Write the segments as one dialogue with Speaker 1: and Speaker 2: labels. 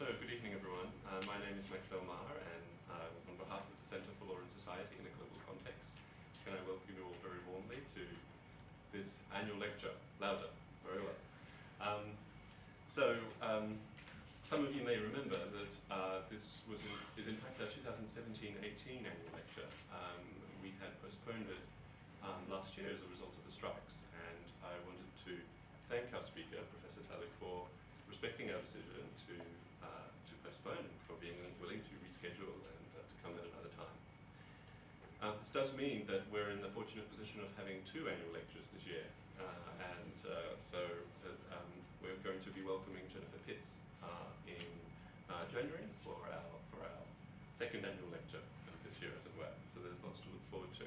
Speaker 1: So, good evening everyone. My name is Max Belmar, and on behalf of the Centre for Law and Society in a Global Context, can I welcome you all very warmly to this annual lecture. Louder, very well. Some of you may remember that this is in fact our 2017-18 annual lecture. We had postponed it last year as a result of the strikes, and I wanted to thank our speaker, Professor Tully, for respecting our decision to postpone, for being willing to reschedule and to come at another time. This does mean that we're in the fortunate position of having two annual lectures this year, we're going to be welcoming Jennifer Pitts in January for our second annual lecture this year, as it were. So there's lots to look forward to.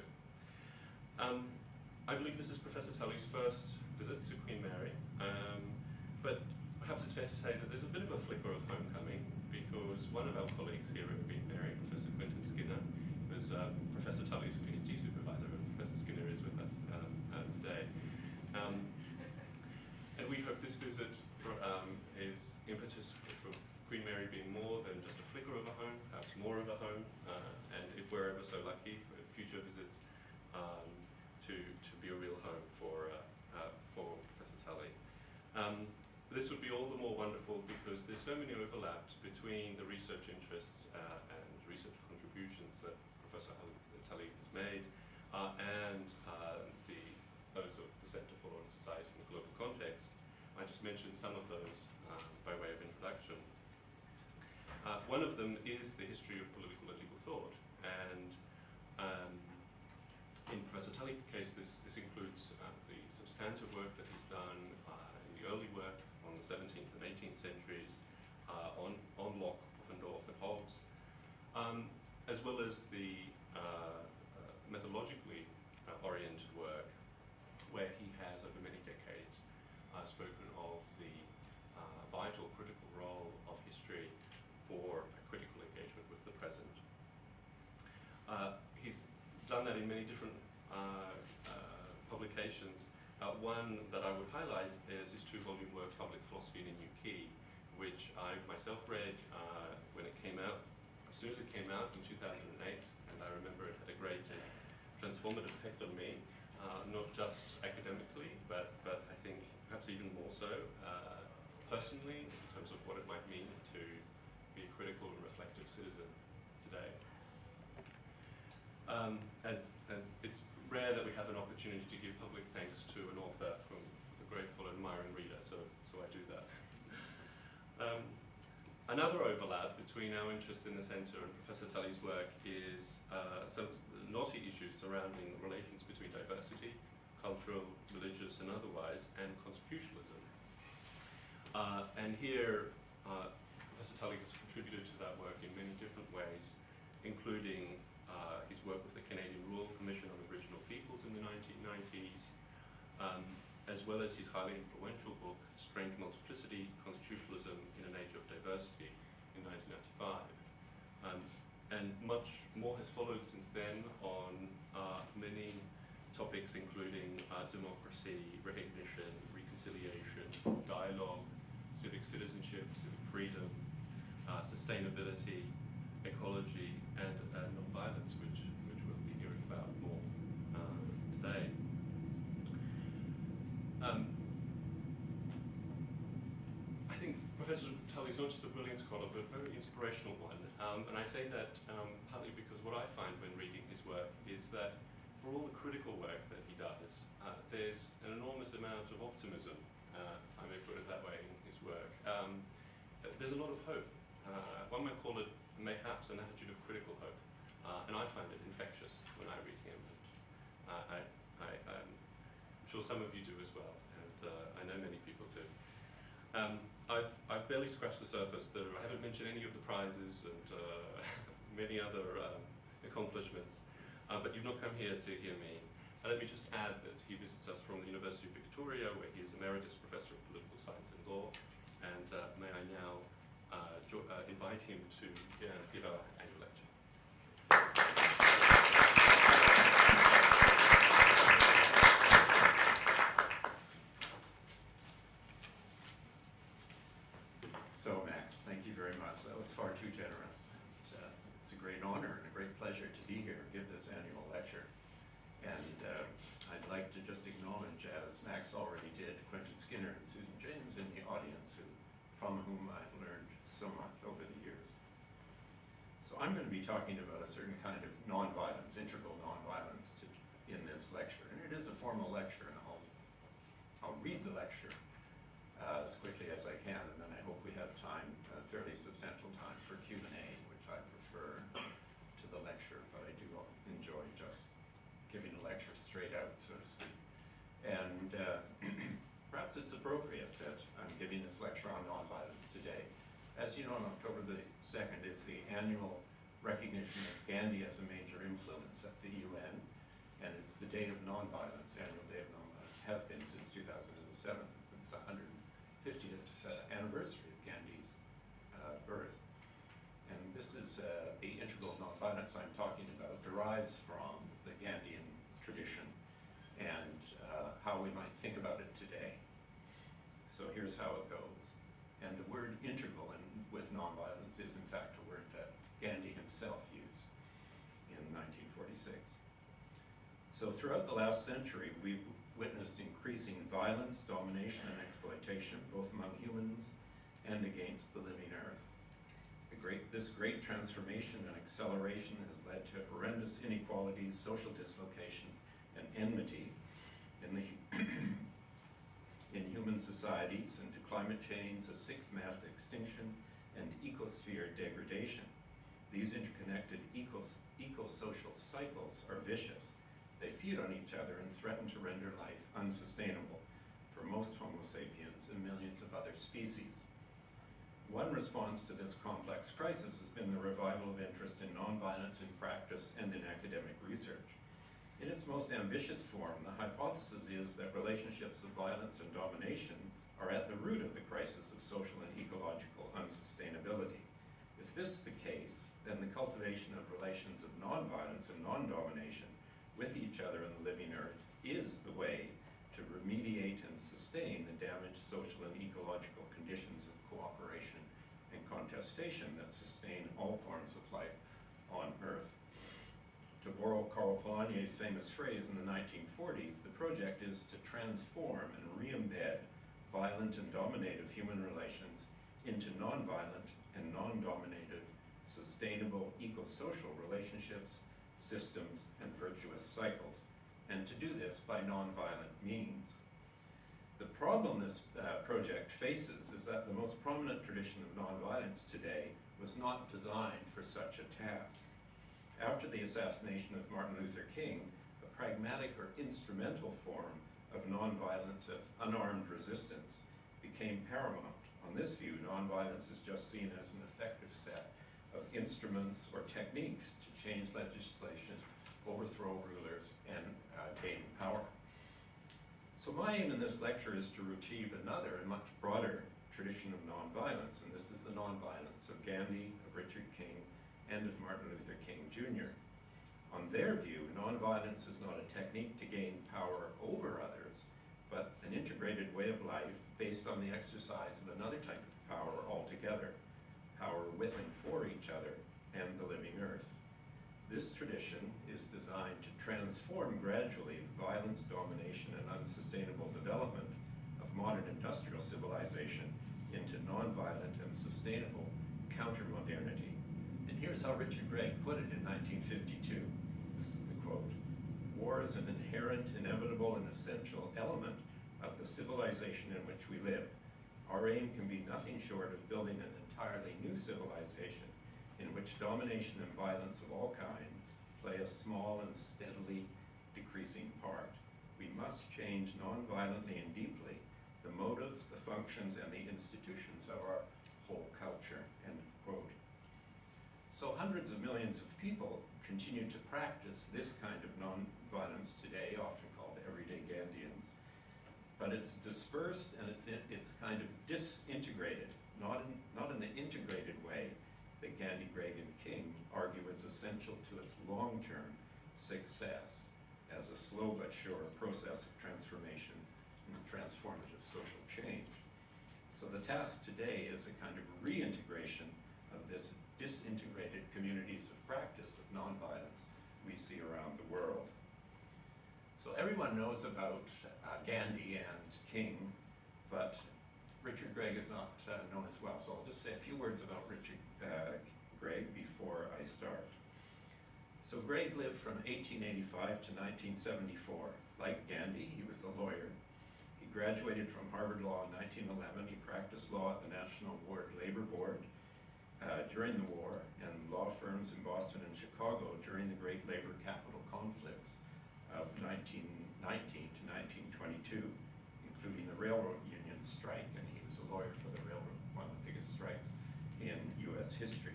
Speaker 1: I believe this is Professor Tully's first visit to Queen Mary, but perhaps it's fair to say that there's a bit of a flicker of homecoming, because one of our colleagues here at Queen Mary, Professor Quentin Skinner, was Professor Tully's PhD supervisor, and Professor Skinner is with us today. And we hope this visit is impetus for Queen Mary being more than just a flicker of a home, perhaps more of a home, and if we're ever so lucky for future visits, to be a real home for Professor Tully. This would be all the more wonderful because there's so many overlaps between the research interests and research contributions that Professor Tully has made and those of the Centre for Law and Society in a Global Context. I just mentioned some of those by way of introduction. One of them is the history of political and legal thought, and in Professor Tully's case, this includes the substantive work that he's done in the early work on the 17th and 18th centuries on Locke, Pufendorf, and Hobbes, as well as the methodologically oriented work where he has, over many decades, spoken of the vital critical role of history for a critical engagement with the present. He's done that in many different publications. One that I would highlight is his two-volume work, Public Philosophy in a New Key, which I myself read when it came out, as soon as it came out in 2008, and I remember it had a great transformative effect on me, not just academically, but I think perhaps even more so personally, in terms of what it might mean to be a critical and reflective citizen today. And it's rare that we have an opportunity to give public thanks to an author from a grateful and admiring reader, so I do that. Another overlap between our interest in the Centre and Professor Tully's work is some knotty issues surrounding relations between diversity, cultural, religious, and otherwise, and constitutionalism. And here, Professor Tully has contributed to that work in many different ways, including his work with the Canadian Royal Commission on Aboriginal Peoples in the 1990s, as well as his highly influential book, Strange Multiplicity, Constitutionalism in an Age of Diversity in 1995. And much more has followed since then on many topics, including democracy, recognition, reconciliation, dialogue, civic citizenship, civic freedom, sustainability, ecology, and nonviolence, which we'll be hearing about more today. I think Professor Tully is not just a brilliant scholar, but a very inspirational one. And I say that partly because what I find when reading his work is that for all the critical work that he does, there's an enormous amount of optimism, if I may put it that way, in his work. There's a lot of hope. One might call it mayhaps an attitude of critical hope, and I find it infectious when I read him. And I'm sure some of you do as well, and I know many people do. I've barely scratched the surface. I haven't mentioned any of the prizes and many other accomplishments, but you've not come here to hear me. And let me just add that he visits us from the University of Victoria, where he is Emeritus Professor of Political Science and Law, and may I now invite him to give our annual lecture.
Speaker 2: So Max, thank you very much. just acknowledge, as Max already did, Quentin Skinner and Susan James in the audience, from whom I've learned so much over the years. So I'm going to be talking about a certain kind of nonviolence, integral nonviolence, in this lecture. And it is a formal lecture, and I'll read the lecture as quickly as I can, and then I hope we have time, fairly substantial time, for Q&A, which I prefer to the lecture, but I do enjoy just giving a lecture straight out, so to speak. And perhaps it's appropriate that I'm giving this lecture on nonviolence today. As you know, on October the 2nd is the annual recognition of Gandhi as a major influence at the UN, and it's the Day of Nonviolence, annual Day of Nonviolence, has been since 2007. It's the 150th anniversary of Gandhi's birth. And this is the integral nonviolence I'm talking about derives from the Gandhian tradition and how we might think about it today. So here's how it goes. And the word integral with nonviolence is in fact a word that Gandhi himself used in 1946. So throughout the last century, we've witnessed increasing violence, domination, and exploitation, both among humans and against the living earth. This great transformation and acceleration has led to horrendous inequalities, social dislocation, and enmity in human societies, and to climate change, a sixth mass extinction, and ecosphere degradation. These interconnected eco-social cycles are vicious. They feed on each other and threaten to render life unsustainable for most Homo sapiens and millions of other species. One response to this complex crisis has been the revival of interest in nonviolence in practice and in academic research. In its most ambitious form, the hypothesis is that relationships of violence and domination are at the root of the crisis of social and ecological unsustainability. If this is the case, then the cultivation of relations of nonviolence and non-domination with each other and the living earth is the way to remediate and sustain the damaged social and ecological conditions of cooperation and contestation that sustain all forms of life on Earth. To borrow Karl Polanyi's famous phrase in the 1940s, the project is to transform and re-embed violent and dominative human relations into nonviolent and non-dominative, sustainable eco-social relationships, systems, and virtuous cycles, and to do this by nonviolent means. The problem this project faces is that the most prominent tradition of nonviolence today was not designed for such a task. After the assassination of Martin Luther King, a pragmatic or instrumental form of nonviolence as unarmed resistance became paramount. On this view, nonviolence is just seen as an effective set of instruments or techniques to change legislation, overthrow rulers, and gain power. So my aim in this lecture is to retrieve another and much broader tradition of nonviolence, and this is the nonviolence of Gandhi, of Richard King, and of Martin Luther King Jr. On their view, nonviolence is not a technique to gain power over others, but an integrated way of life based on the exercise of another type of power altogether, power with and for each other and the living earth. This tradition is designed to transform gradually the violence, domination, and unsustainable development of modern industrial civilization into nonviolent and sustainable counter-modernity. And here's how Richard Gregg put it in 1952. This is the quote: "War is an inherent, inevitable, and essential element of the civilization in which we live. Our aim can be nothing short of building an entirely new civilization in which domination and violence of all kinds play a small and steadily decreasing part. We must change non-violently and deeply the motives, the functions, and the institutions of our whole culture," end quote. So hundreds of millions of people continue to practice this kind of non-violence today, often called everyday Gandhians, but it's dispersed and it's kind of disintegrated, not in the integrated way that Gandhi, Gregg, and King argue is essential to its long-term success as a slow but sure process of transformation and transformative social change. So the task today is a kind of reintegration of this disintegrated communities of practice of nonviolence we see around the world. So everyone knows about Gandhi and King, but Richard Gregg is not known as well. So I'll just say a few words about Richard Gregg before I start. So Gregg lived from 1885 to 1974. Like Gandhi, he was a lawyer. He graduated from Harvard Law in 1911. He practiced law at the National Labor Board during the war, and law firms in Boston and Chicago during the great labor capital conflicts of 1919 to 1922, including the railroad union strike, and he was a lawyer for the railroad, one of the biggest strikes in U.S. history.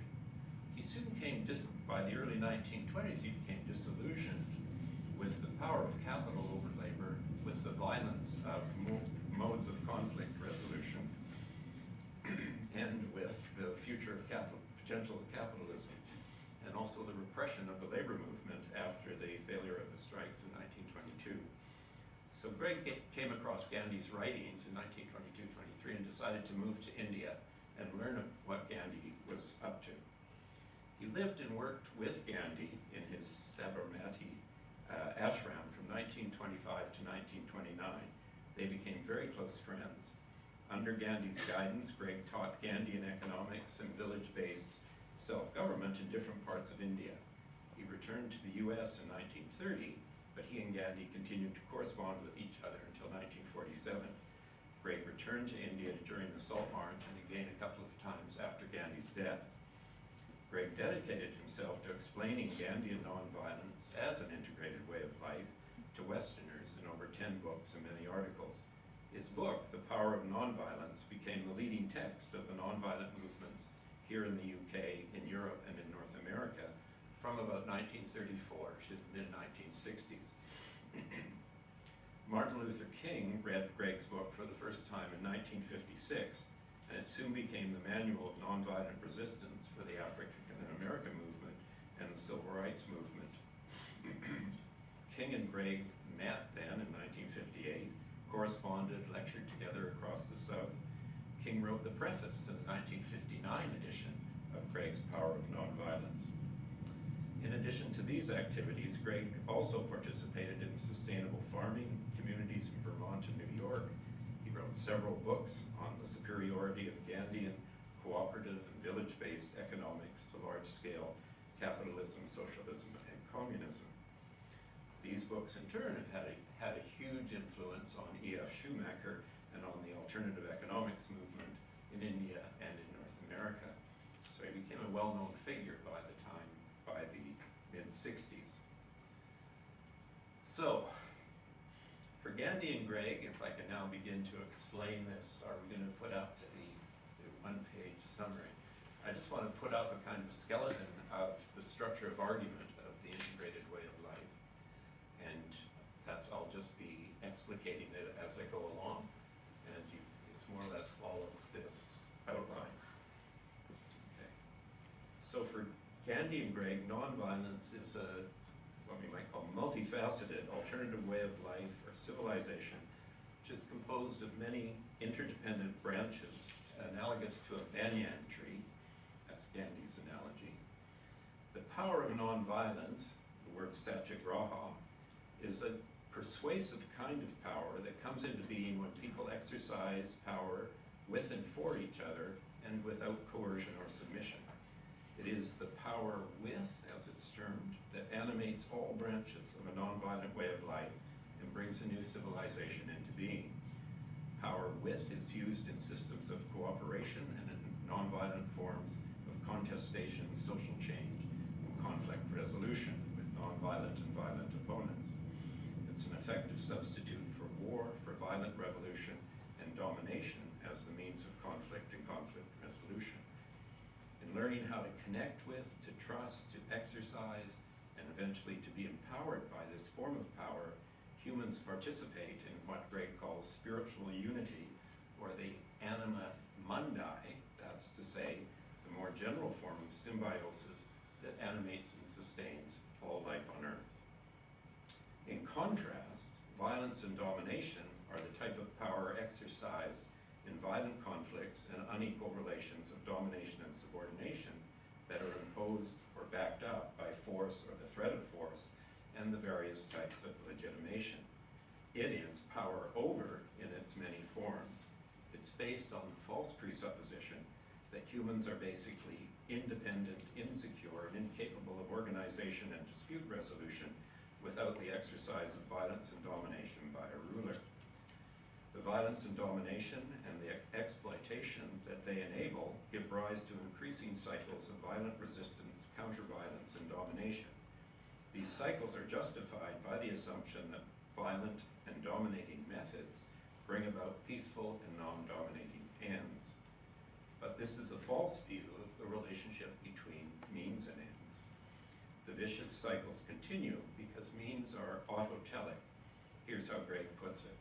Speaker 2: He soon came, by the early 1920s, he became disillusioned with the power of capital over labor, with the violence of modes of conflict resolution, and with the future of potential of capitalism, and also the repression of the labor movement after the failure of the strikes in 1922. So Gregg came across Gandhi's writings in 1922-23 and decided to move to India and learn what Gandhi was up to. He lived and worked with Gandhi in his Sabarmati ashram from 1925 to 1929. They became very close friends. Under Gandhi's guidance, Gregg taught Gandhian economics and village-based self-government in different parts of India. He returned to the US in 1930, but he and Gandhi continued to correspond with each other until 1947. Gregg returned to India during the Salt March and again a couple of times after Gandhi's death. Gregg dedicated himself to explaining Gandhian nonviolence as an integrated way of life to Westerners in over 10 books and many articles. His book, The Power of Nonviolence, became the leading text of the nonviolent movements here in the UK, in Europe, and in North America from about 1934 to the mid-1960s. Martin Luther King read Gregg's book for the first time in 1956, and it soon became the manual of nonviolent resistance for the African American movement and the Civil Rights movement. King and Gregg met then in 1958, corresponded, lectured together across the South. King wrote the preface to the 1959 edition of Gregg's Power of Nonviolence. In addition to these activities, Gregg also participated in sustainable farming communities in Vermont and New York. He wrote several books on the superiority of Gandhian cooperative and village-based economics to large-scale capitalism, socialism, and communism. These books, in turn, have had a huge influence on E.F. Schumacher and on the alternative economics movement in India and in North America. So he became a well-known figure by the mid-60s. So, for Gandhi and Gregg, if I can now begin to explain this, are we going to put up the one-page summary? I just want to put up a kind of skeleton of the structure of argument of the integrated way of life. And I'll just be explicating it as I go along, and it's more or less follows this outline. Okay. So for Gandhi and Gregg, nonviolence is what we might call multifaceted alternative way of life or civilization, which is composed of many interdependent branches, analogous to a banyan tree. That's Gandhi's analogy. The power of nonviolence, the word satyagraha, is a persuasive kind of power that comes into being when people exercise power with and for each other and without coercion or submission. It is the power with, as it's termed, that animates all branches of a nonviolent way of life and brings a new civilization into being. Power with is used in systems of cooperation and in nonviolent forms of contestation, social change, and conflict resolution with nonviolent and violent opponents. It's an effective substitute for war, for violent revolution, and domination as the means of conflict and conflict resolution. In learning how to connect with, to trust, to exercise, and eventually to be empowered by this form of power, humans participate in what Gregg calls spiritual unity, or the Anima Mundi, that's to say, the more general form of symbiosis that animates and sustains all life on Earth. In contrast, violence and domination are the type of power exercised in violent conflicts and unequal relations of domination and subordination that are imposed or backed up by force or the threat of force and the various types of legitimation. It is power over in its many forms. It's based on the false presupposition that humans are basically independent, insecure, and incapable of organization and dispute resolution without the exercise of violence and domination by a ruler. The violence and domination and the exploitation that they enable give rise to increasing cycles of violent resistance, counter-violence, and domination. These cycles are justified by the assumption that violent and dominating methods bring about peaceful and non-dominating ends. But this is a false view of the relationship between means and ends. The vicious cycles continue because means are autotelic. Here's how Gregg puts it.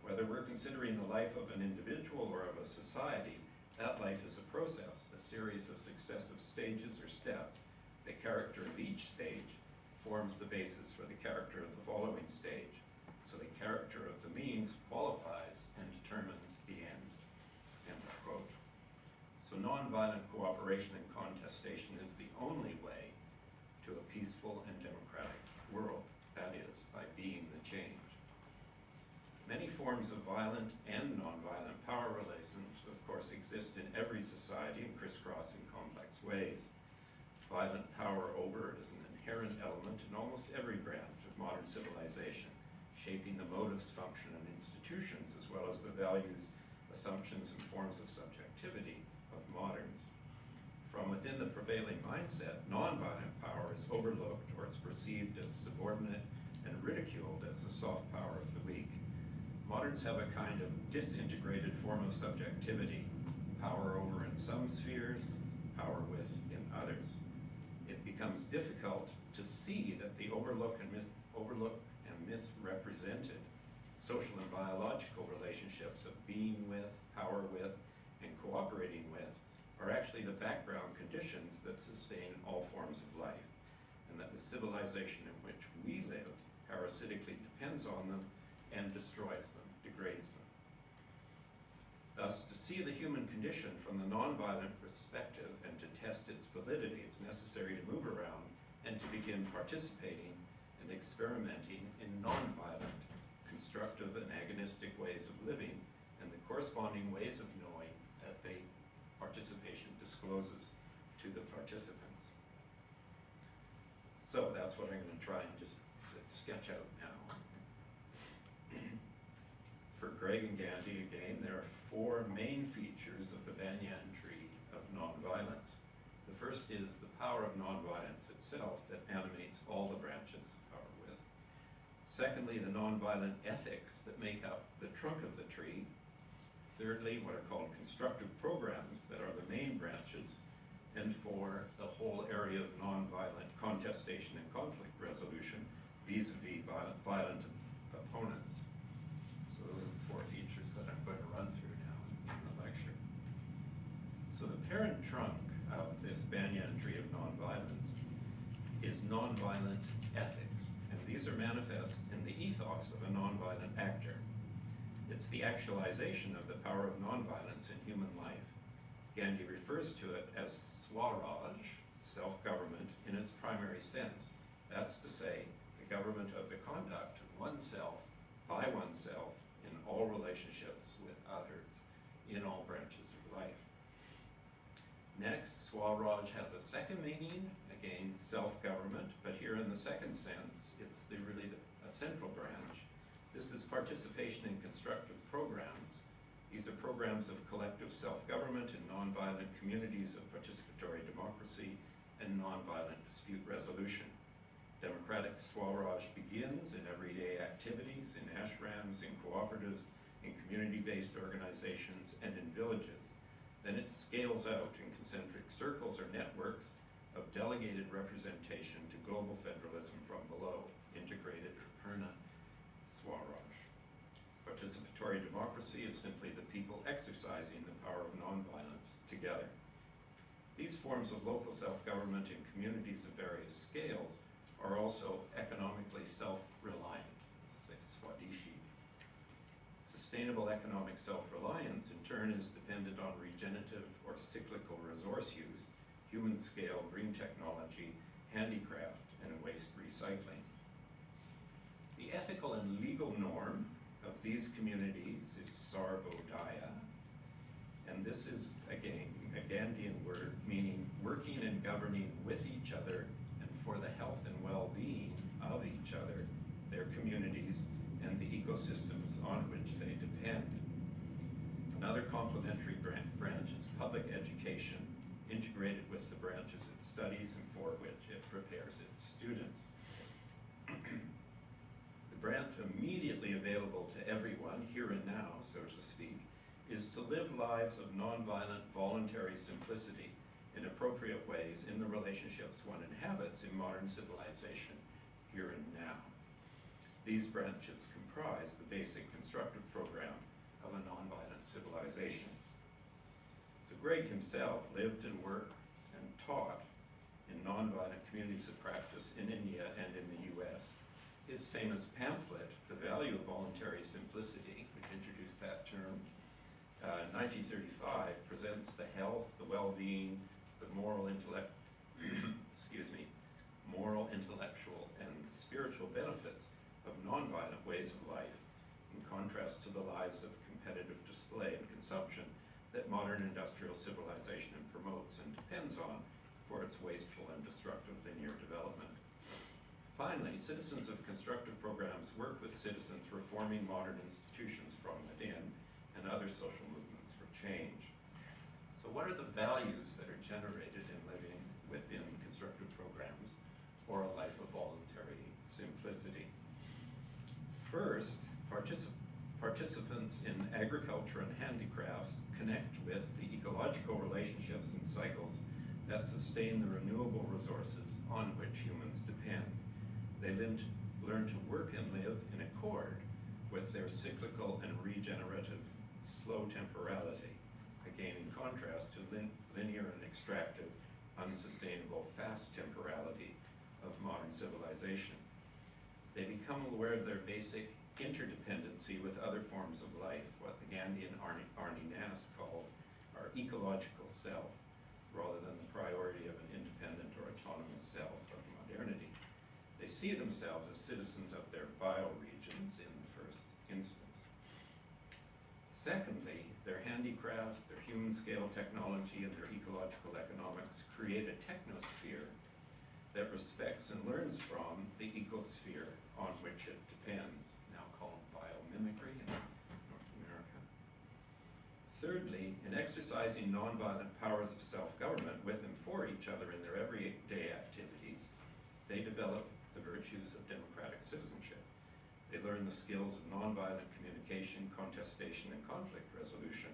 Speaker 2: Whether we're considering the life of an individual or of a society, that life is a process, a series of successive stages or steps. The character of each stage forms the basis for the character of the following stage. So the character of the means qualifies and determines the end. End quote. So nonviolent cooperation and contestation is the only way to a peaceful and democratic world. That is, by being the change. Many forms of violent and nonviolent power relations, of course, exist in every society and crisscross in complex ways. Violent power over is an inherent element in almost every branch of modern civilization, shaping the motives, function, and institutions, as well as the values, assumptions, and forms of subjectivity of moderns. From within the prevailing mindset, nonviolent power is overlooked or is perceived as subordinate and ridiculed as the soft power of the weak. Moderns have a kind of disintegrated form of subjectivity, power over in some spheres, power with in others. It becomes difficult to see that the overlooked and misrepresented social and biological relationships of being with, power with, and cooperating with are actually the background conditions that sustain all forms of life, and that the civilization in which we live parasitically depends on them and destroys them, degrades them. Thus, to see the human condition from the nonviolent perspective and to test its validity, it's necessary to move around and to begin participating and experimenting in nonviolent, constructive and agonistic ways of living and the corresponding ways of knowing that the participation discloses to the participants. So that's what I'm going to try and just sketch out now. For Gregg and Gandhi, again, there are four main features of the banyan tree of nonviolence. The first is the power of nonviolence itself that animates all the branches of power with. Secondly, the nonviolent ethics that make up the trunk of the tree. Thirdly, what are called constructive programs that are the main branches. And four, the whole area of nonviolent contestation and conflict resolution vis-a-vis violent opponents. So those are the four features that I'm going to run through now in the lecture. So the parent trunk of this banyan tree of nonviolence is nonviolent ethics, and these are manifest in the ethos of a nonviolent actor. It's the actualization of the power of nonviolence in human life. Gandhi refers to it as Swaraj, self-government, in its primary sense. That's to say, the government of the conduct of oneself, by oneself, in all relationships with others, in all branches of life. Next, Swaraj has a second meaning, again, self-government, but here in the second sense, it's really a central branch. This is participation in constructive programs. These are programs of collective self-government in nonviolent communities of participatory democracy and nonviolent dispute resolution. Democratic Swaraj begins in everyday activities, in ashrams, in cooperatives, in community-based organizations, and in villages. Then it scales out in concentric circles or networks of delegated representation to global federalism from below, integrated or Purna Swaraj. Participatory democracy is simply the people exercising the power of nonviolence together. These forms of local self-government in communities of various scales are also economically self-reliant, Swadeshi. Sustainable economic self-reliance, in turn, is dependent on regenerative or cyclical resource use, human-scale green technology, handicraft, and waste recycling. The ethical and legal norm of these communities is sarvodaya, and this is, again, a Gandhian word meaning working and governing with each other and for the health and well-being of each other, their communities, and the ecosystems on which they depend. Another complementary branch is public education, integrated with the branches it studies and for which it prepares its students. The branch immediately available to everyone, here and now, so to speak, is to live lives of nonviolent, voluntary simplicity in appropriate ways in the relationships one inhabits in modern civilization, here and now. These branches comprise the basic constructive program of a nonviolent civilization. So Gregg himself lived and worked and taught in nonviolent communities of practice in India and in the US. His famous pamphlet, The Value of Voluntary Simplicity, which introduced that term, 1935, presents the health, the well-being, the moral, moral, intellectual, and spiritual benefits of nonviolent ways of life, in contrast to the lives of competitive display and consumption that modern industrial civilization promotes and depends on for its wasteful and destructive linear development. Finally, citizens of constructive programs work with citizens reforming modern institutions from within and other social movements for change. So what are the values that are generated in living within constructive programs or a life of voluntary simplicity? First, participants in agriculture and handicrafts connect with the ecological relationships and cycles that sustain the renewable resources on which humans depend. They learn to work and live in accord with their cyclical and regenerative slow temporality, again in contrast to linear and extractive, unsustainable fast temporality of modern civilization. They become aware of their basic interdependency with other forms of life, what the Gandhi and Arnie Nass called our ecological self, rather than the priority of an independent or autonomous self of modernity. They see themselves as citizens of their bioregions in the first instance. Secondly, their handicrafts, their human-scale technology, and their ecological economics create a technosphere that respects and learns from the ecosphere on which it depends, now called biomimicry in North America. Thirdly, in exercising nonviolent powers of self-government with and for each other in their everyday activities, they develop the virtues of democratic citizenship. They learn the skills of nonviolent communication, contestation, and conflict resolution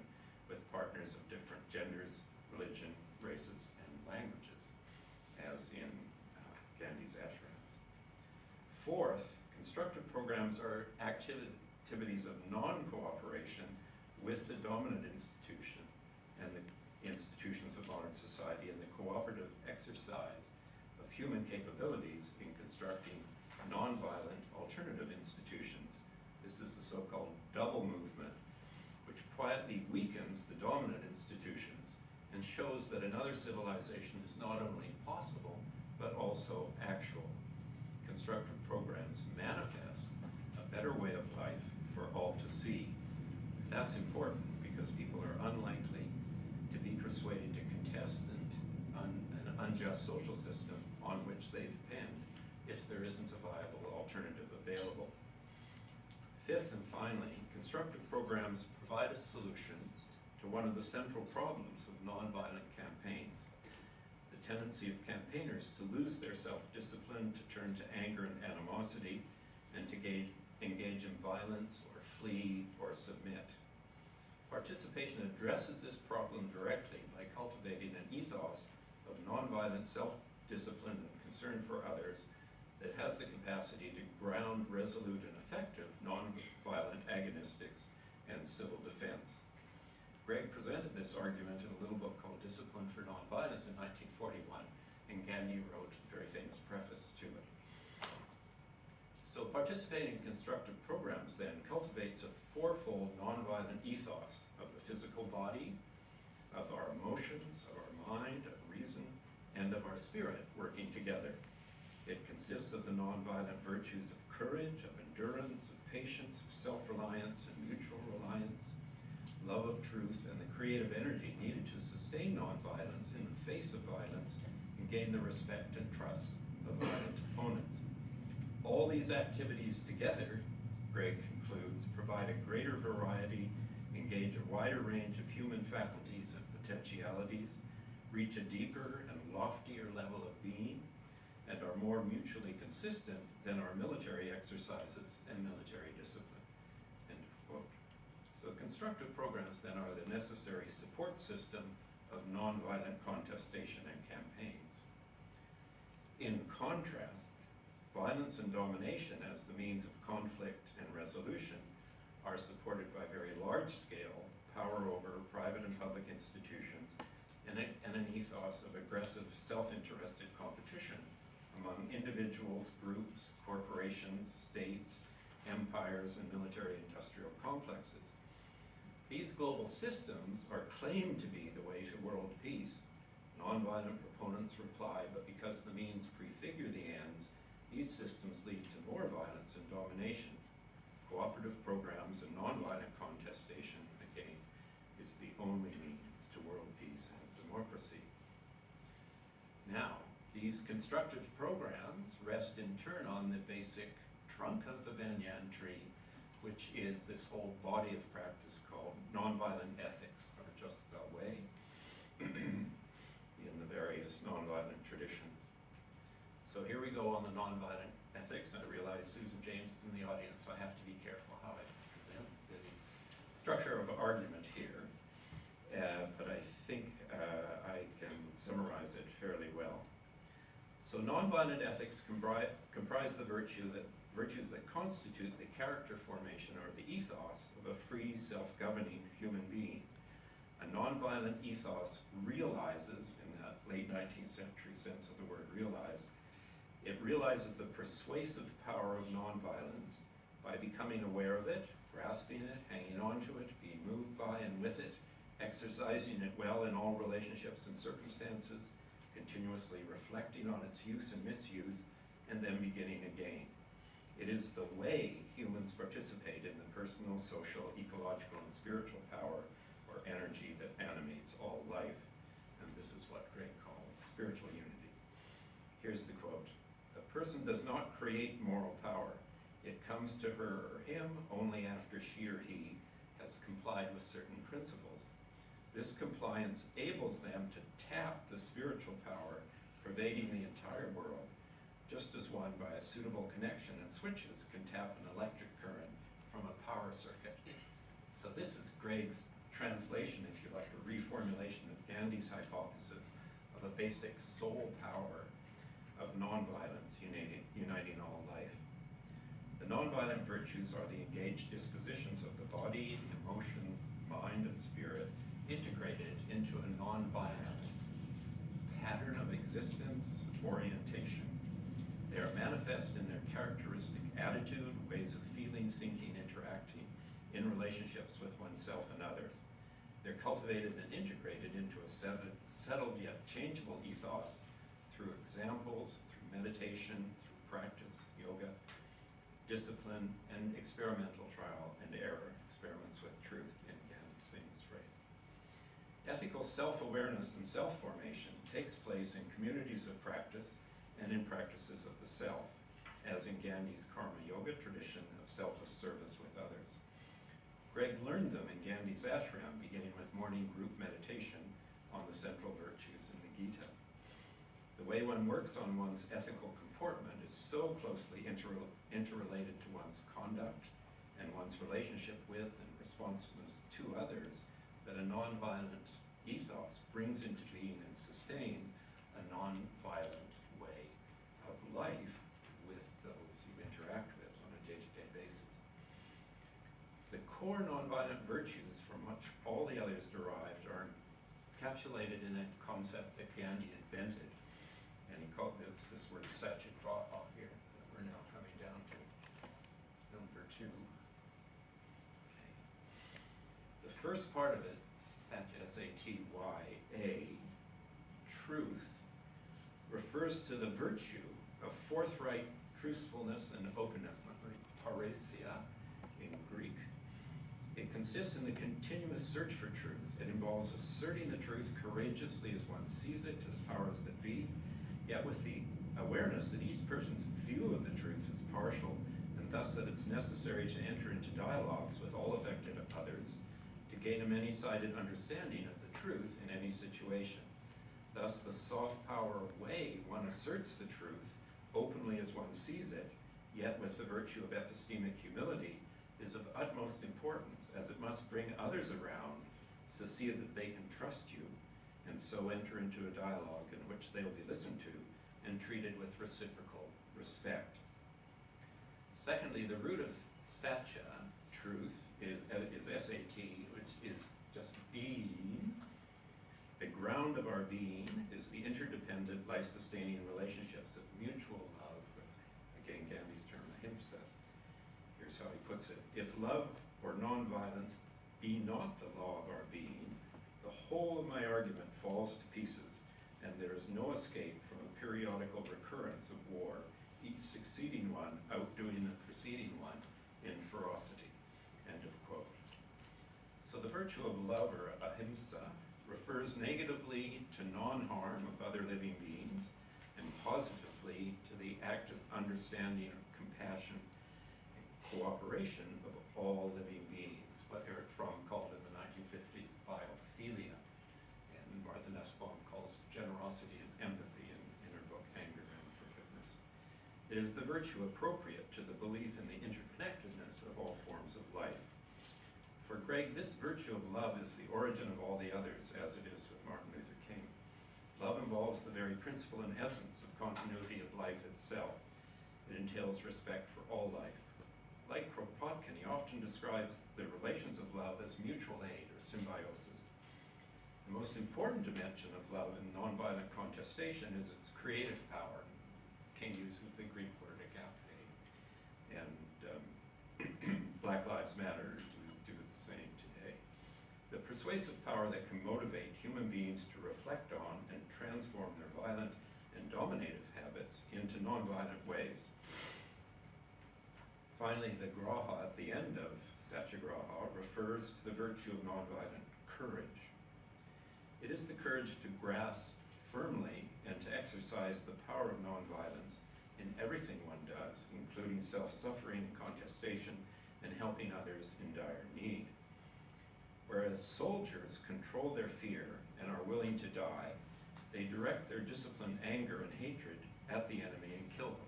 Speaker 2: with partners of different genders, religion, races, and languages, as in Gandhi's ashrams. Fourth, constructive programs are activities of non-cooperation with the dominant institution and the institutions of modern society, and the cooperative exercise of human capabilities in constructing nonviolent alternative institutions. This is the so-called double movement, which quietly weakens the dominant institutions and shows that another civilization is not only possible, but also actual. Constructive programs manifest a better way of life for all to see. That's important because people are unlikely to be persuaded to contest an unjust social system on which they depend if there isn't a viable alternative available. Fifth and finally, constructive programs provide a solution to one of the central problems of nonviolent campaigns: the tendency of campaigners to lose their self-discipline, to turn to anger and animosity, and to engage in violence or flee or submit. Participation addresses this problem directly by cultivating an ethos of nonviolent self-discipline and concern for others that has the capacity to ground resolute and effective nonviolent agonistics and civil defense. Gregg presented this argument in a little book called Discipline for Nonviolence in 1941, and Gandhi wrote a very famous preface to it. So participating in constructive programs then cultivates a fourfold nonviolent ethos of the physical body, of our emotions, of our mind, of reason, and of our spirit working together. It consists of the nonviolent virtues of courage, of endurance, of patience, of self-reliance and mutual reliance, love of truth, and the creative energy needed to sustain nonviolence in the face of violence and gain the respect and trust of violent opponents. All these activities together, Gregg concludes, provide a greater variety, engage a wider range of human faculties and potentialities, reach a deeper and loftier level of being, and are more mutually consistent than our military exercises and military discipline. End quote. So constructive programs then are the necessary support system of nonviolent contestation and campaigns. In contrast, violence and domination as the means of conflict and resolution are supported by very large-scale power over private and public institutions and an ethos of aggressive self-interested competition among individuals, groups, corporations, states, empires, and military-industrial complexes. These global systems are claimed to be the way to world peace. Nonviolent proponents reply, but because the means prefigure the ends, these systems lead to more violence and domination. Cooperative programs and nonviolent contestation, again, is the only means to world peace and democracy. Now, these constructive programs rest in turn on the basic trunk of the banyan tree, which is this whole body of practice called nonviolent ethics, or just the way, in the various nonviolent traditions. So here we go on the nonviolent ethics. I realize Susan James is in the audience, so I have to be careful how I present the structure of argument here, but I think I can summarize it fairly well. So nonviolent ethics comprise the virtues that constitute the character formation or the ethos of a free, self-governing human being. A nonviolent ethos realizes, in that late 19th century sense of the word realize, it realizes the persuasive power of nonviolence by becoming aware of it, grasping it, hanging on to it, being moved by and with it, exercising it well in all relationships and circumstances, continuously reflecting on its use and misuse, and then beginning again. It is the way humans participate in the personal, social, ecological, and spiritual power or energy that animates all life. And this is what Gregg calls spiritual unity. Here's the quote. A person does not create moral power. It comes to her or him only after she or he has complied with certain principles. This compliance enables them to tap the spiritual power pervading the entire world, just as one by a suitable connection and switches can tap an electric current from a power circuit. So this is Gregg's translation, if you like, a reformulation of Gandhi's hypothesis of a basic soul power of nonviolence uniting all life. The nonviolent virtues are the engaged dispositions of the body, the emotion, mind, and spirit integrated into a nonviolent pattern of existence orientation. They are manifest in their characteristic attitude, ways of feeling, thinking, interacting in relationships with oneself and others. They're cultivated and integrated into a settled yet changeable ethos through examples, through meditation, through practice, yoga, discipline, and experimental trial and error, experiments with truth in Gandhi's famous phrase. Ethical self-awareness and self-formation takes place in communities of practice and in practices of the self, as in Gandhi's karma yoga tradition of selfless service with others. Gregg learned them in Gandhi's ashram, beginning with morning group meditation on the central virtues in the Gita. The way one works on one's ethical comportment is so closely interrelated to one's conduct and one's relationship with and responsiveness to others that a nonviolent ethos brings into being and sustains a nonviolent way of life with those you interact with on a day-to-day basis. The core nonviolent virtues from which all the others derived are encapsulated in a concept that Gandhi invented, and he called this word satyagraha here, that we're now coming down to number 2. Okay. The first part of it, satya, S-A-T-Y-A, truth, refers to the virtue of forthright truthfulness and openness. Let me parousia in Greek. It consists in the continuous search for truth. It involves asserting the truth courageously as one sees it to the powers that be, yet with the awareness that each person's view of the truth is partial, and thus that it's necessary to enter into dialogues with all affected others to gain a many-sided understanding of the truth in any situation. Thus, the soft power way one asserts the truth openly as one sees it, yet with the virtue of epistemic humility, is of utmost importance, as it must bring others around to see that they can trust you, and so enter into a dialogue in which they'll be listened to and treated with reciprocal respect. Secondly, the root of satya, truth, is SAT, which is just being. The ground of our being is the interdependent, life-sustaining relationships of mutual love. Again, Gandhi's term, ahimsa. Here's how he puts it. If love or nonviolence be not the law of our being, the whole of my argument falls to pieces, and there is no escape from a periodical recurrence of war, each succeeding one outdoing the preceding one in ferocity. End of quote. So the virtue of love, or ahimsa, refers negatively to non-harm of other living beings, and positively to the active understanding, compassion, and cooperation of all living beings, what Eric Fromm called in the 1950s biophilia, and Martha Nussbaum calls generosity and empathy in her book Anger and Forgiveness. It is the virtue appropriate to the belief in the interconnectedness of all forms of life. For Gregg, this virtue of love is the origin of all the others, as it is with Martin Luther King. Love involves the very principle and essence of continuity of life itself. It entails respect for all life. Like Kropotkin, he often describes the relations of love as mutual aid or symbiosis. The most important dimension of love in nonviolent contestation is its creative power. King uses the Greek word agape, and Black Lives Matter do the same today. The persuasive power that can motivate human beings to reflect on and transform their violent and dominative habits into nonviolent ways. Finally, the graha at the end of satyagraha refers to the virtue of nonviolent courage. It is the courage to grasp firmly and to exercise the power of nonviolence in everything one does, including self-suffering and contestation and helping others in dire need. Whereas soldiers control their fear and are willing to die, they direct their disciplined anger and hatred at the enemy and kill them.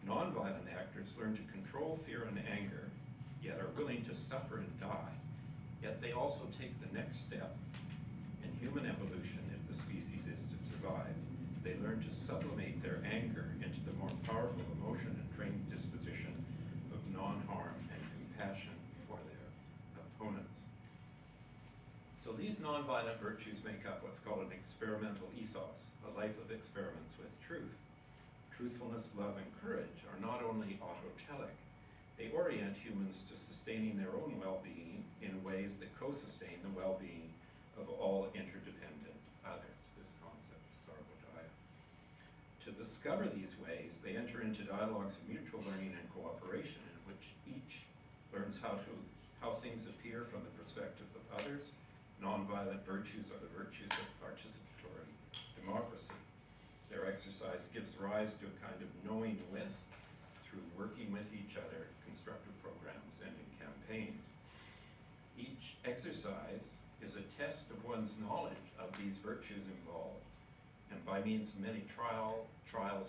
Speaker 2: Nonviolent actors learn to control fear and anger, yet are willing to suffer and die, yet they also take the next step. In human evolution, if the species is to survive, they learn to sublimate their anger into the more powerful emotion and trained disposition of non-harm and compassion for their opponents. So these nonviolent virtues make up what's called an experimental ethos, a life of experiments with truth. Truthfulness, love, and courage are not only autotelic, they orient humans to sustaining their own well-being in ways that co-sustain the well-being of all interdependent others, this concept of sarvodaya. To discover these ways, they enter into dialogues of mutual learning and cooperation in which each learns how things appear from the perspective of others. Nonviolent virtues are the virtues of participatory democracy. Their exercise gives rise to a kind of knowing with, through working with each other, constructive programs, and in campaigns. Each exercise is a test of one's knowledge of these virtues involved, and by means of many trials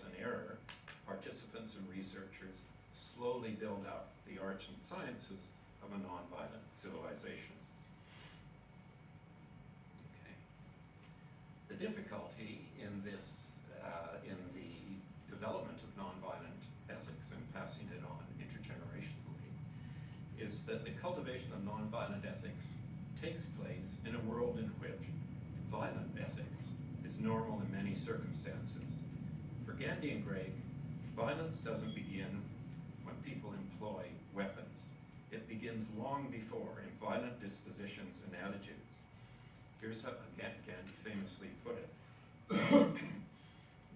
Speaker 2: and error, participants and researchers slowly build up the arts and sciences of a nonviolent civilization. Okay. The difficulty in this, in the development of nonviolent ethics and passing it on intergenerationally, is that the cultivation of nonviolent ethics takes place in a world in which violent ethics is normal in many circumstances. For Gandhi and Gregg, violence doesn't begin when people employ weapons. It begins long before in violent dispositions and attitudes. Here's how Gandhi famously put it.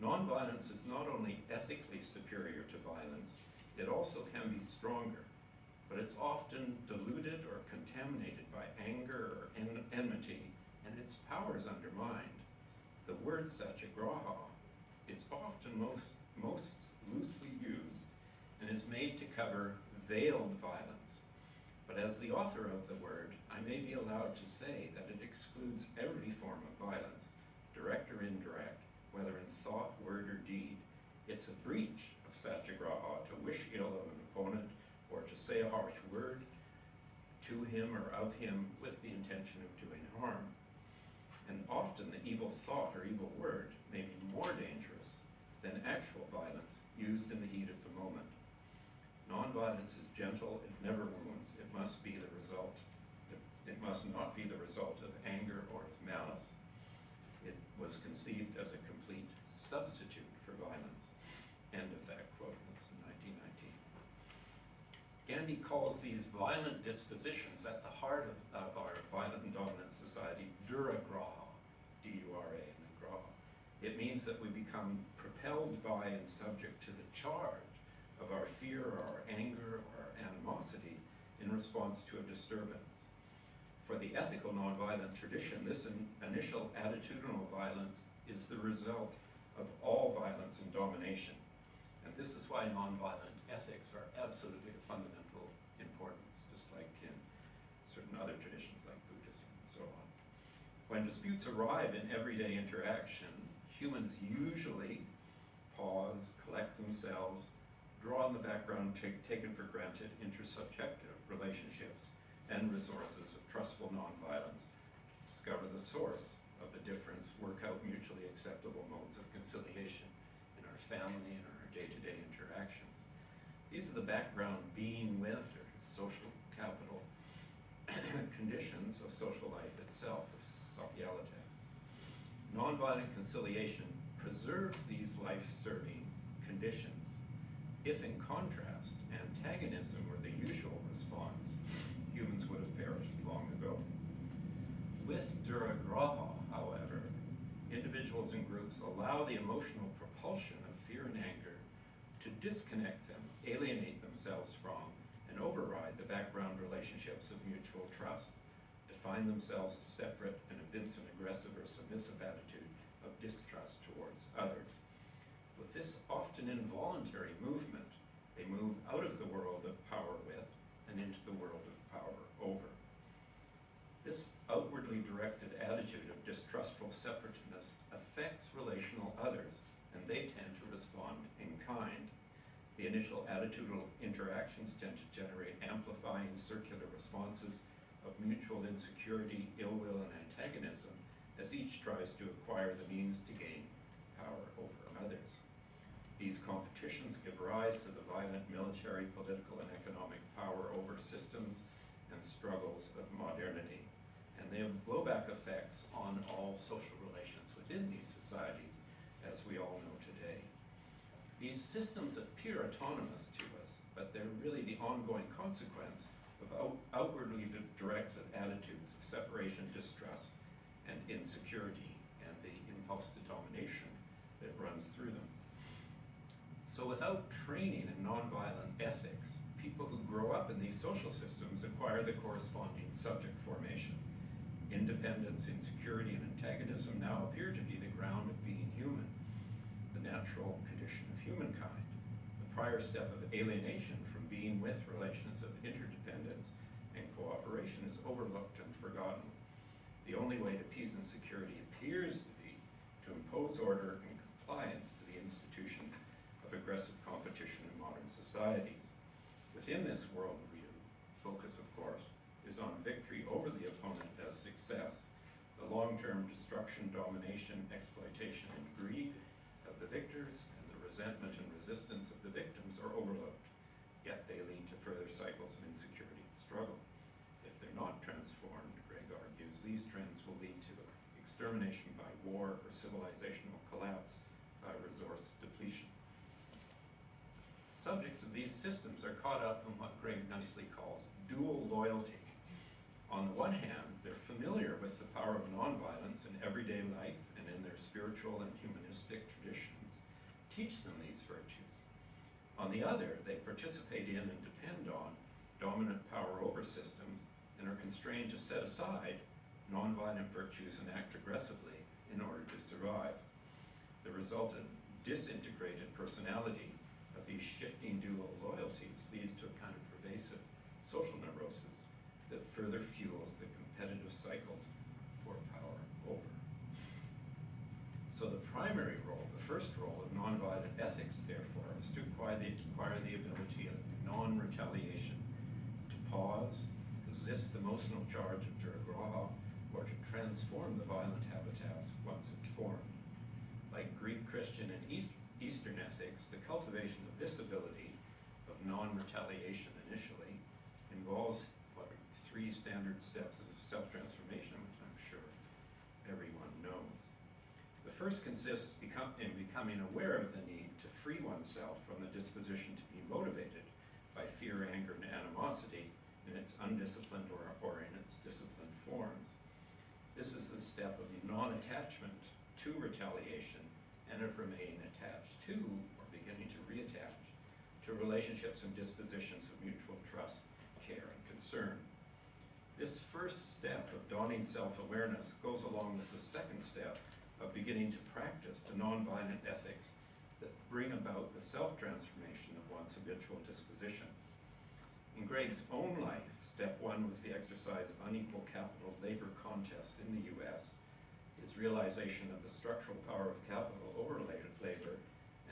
Speaker 2: Nonviolence is not only ethically superior to violence, It also can be stronger, but it's often diluted or contaminated by anger or enmity, and its power is undermined. The word satyagraha is often most loosely used and is made to cover veiled violence. But as the author of the word, I may be allowed to say that it excludes every form of violence, direct or indirect, whether in thought, word, or deed. It's a breach of satyagraha to wish ill of an opponent or to say a harsh word to him or of him with the intention of doing harm. And often the evil thought or evil word may be more dangerous than actual violence used in the heat of the moment. Nonviolence is gentle, it never wounds. It must not be the result of anger or of malice. It was conceived as a complete substitute for violence. End of that quote. That's in 1919. Gandhi calls these violent dispositions at the heart of our violent and dominant society duragraha, D-U-R-A, and then graha. It means that we become propelled by and subject to the charge of our fear, or our anger, or our animosity in response to a disturbance. For the ethical nonviolent tradition, this initial attitudinal violence is the result of all violence and domination. And this is why nonviolent ethics are absolutely of fundamental importance, just like in certain other traditions like Buddhism and so on. When disputes arrive in everyday interaction, humans usually pause, collect themselves, draw on the background taken for granted intersubjective relationships and resources of trustful nonviolence, discover the source of the difference, work out mutually acceptable modes of conciliation in our family and our day-to-day interactions. These are the background being with, or social capital, conditions of social life itself, as socialites. Nonviolent conciliation preserves these life-serving conditions. If, in contrast, antagonism were the usual response, humans would have perished long ago. With duragraha, however, individuals and groups allow the emotional propulsion of fear and anger to disconnect them, alienate themselves from, and override the background relationships of mutual trust, define themselves as separate, and evince an aggressive or submissive attitude of distrust towards others. With this often involuntary movement, they move out of the world of power with and into the world of power over. This outwardly directed attitude of distrustful separativeness affects relational others, and they tend to respond in kind. The initial attitudinal interactions tend to generate amplifying circular responses of mutual insecurity, ill will, and antagonism as each tries to acquire the means to gain power over others. These competitions give rise to the violent military, political, and economic power over systems and struggles of modernity. And they have blowback effects on all social relations within these societies, as we all know today. These systems appear autonomous to us, but they're really the ongoing consequence of outwardly directed attitudes of separation, distrust, and insecurity, and the impulse to domination that runs through them. So without training in nonviolent ethics, people who grow up in these social systems acquire the corresponding subject formation. Independence, insecurity, and antagonism now appear to be the ground of being human, the natural condition of humankind. The prior step of alienation from being with relations of interdependence and cooperation is overlooked and forgotten. The only way to peace and security appears to be to impose order and compliance to the institutions of aggressive competition in modern societies. Within this worldview, focus, of course, is on victory over the opponent as success. The long-term destruction, domination, exploitation, and greed of the victors and the resentment and resistance of the victims are overlooked, yet they lead to further cycles of insecurity and struggle. If they're not transformed, Gregg argues, these trends will lead to extermination by war or civilizational collapse by resource depletion. Subjects of these systems are caught up in what Gregg nicely calls dual loyalty. On the one hand, they're familiar with the power of nonviolence in everyday life and in their spiritual and humanistic traditions teach them these virtues. On the other, they participate in and depend on dominant power over systems and are constrained to set aside nonviolent virtues and act aggressively in order to survive. The resultant disintegrated personality of these shifting dual loyalties leads to a kind of pervasive social neurosis that further fuels the competitive cycles for power over. So the primary role, the first role of nonviolent ethics, therefore, is to acquire the ability of non-retaliation, to pause, resist the emotional charge of de grace, or to transform the violent habitats once it's formed. Like Greek, Christian, and Eastern ethics, the cultivation of this ability of non-retaliation initially involves three standard steps of self-transformation, which I'm sure everyone knows. The first consists in becoming aware of the need to free oneself from the disposition to be motivated by fear, anger, and animosity in its undisciplined or in its disciplined forms. This is the step of non-attachment to retaliation and of remaining attached to, or beginning to reattach, to relationships and dispositions of mutual trust, care, and concern. This first step of dawning self-awareness goes along with the second step of beginning to practice the nonviolent ethics that bring about the self-transformation of one's habitual dispositions. In Gregg's own life, step one was the exercise of unequal capital labor contests in the US, his realization of the structural power of capital over labor,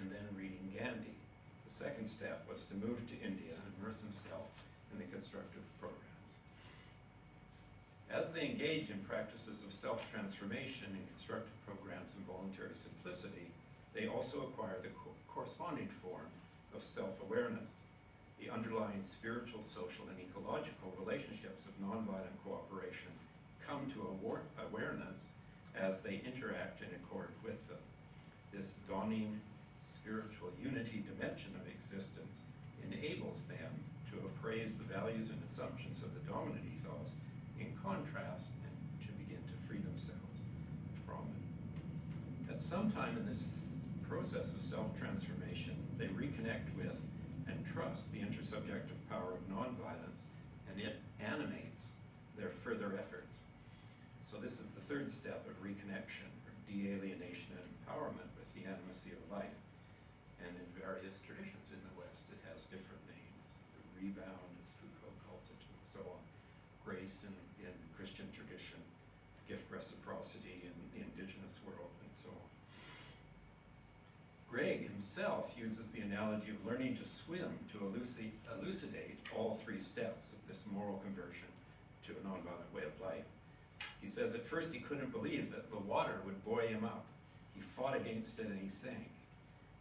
Speaker 2: and then reading Gandhi. The second step was to move to India and immerse himself in the constructive programs. As they engage in practices of self-transformation in constructive programs and voluntary simplicity, they also acquire the corresponding form of self-awareness. The underlying spiritual, social, and ecological relationships of nonviolent cooperation come to awareness as they interact in accord with them. This dawning spiritual unity dimension of existence enables them to appraise the values and assumptions of the dominant ethos in contrast and to begin to free themselves from it. At some time in this process of self-transformation, they reconnect with and trust the intersubjective power of nonviolence, and it animates their further efforts. So this is the third step of reconnection, or de-alienation and empowerment with the animacy of life. And in various traditions in the West, it has different names. The rebound, as Foucault calls it, and so on. Grace in the Christian tradition, gift reciprocity in the indigenous world, and so on. Gregg himself uses the analogy of learning to swim to elucidate all three steps of this moral conversion to a nonviolent way of life. He says at first he couldn't believe that the water would buoy him up. He fought against it and he sank.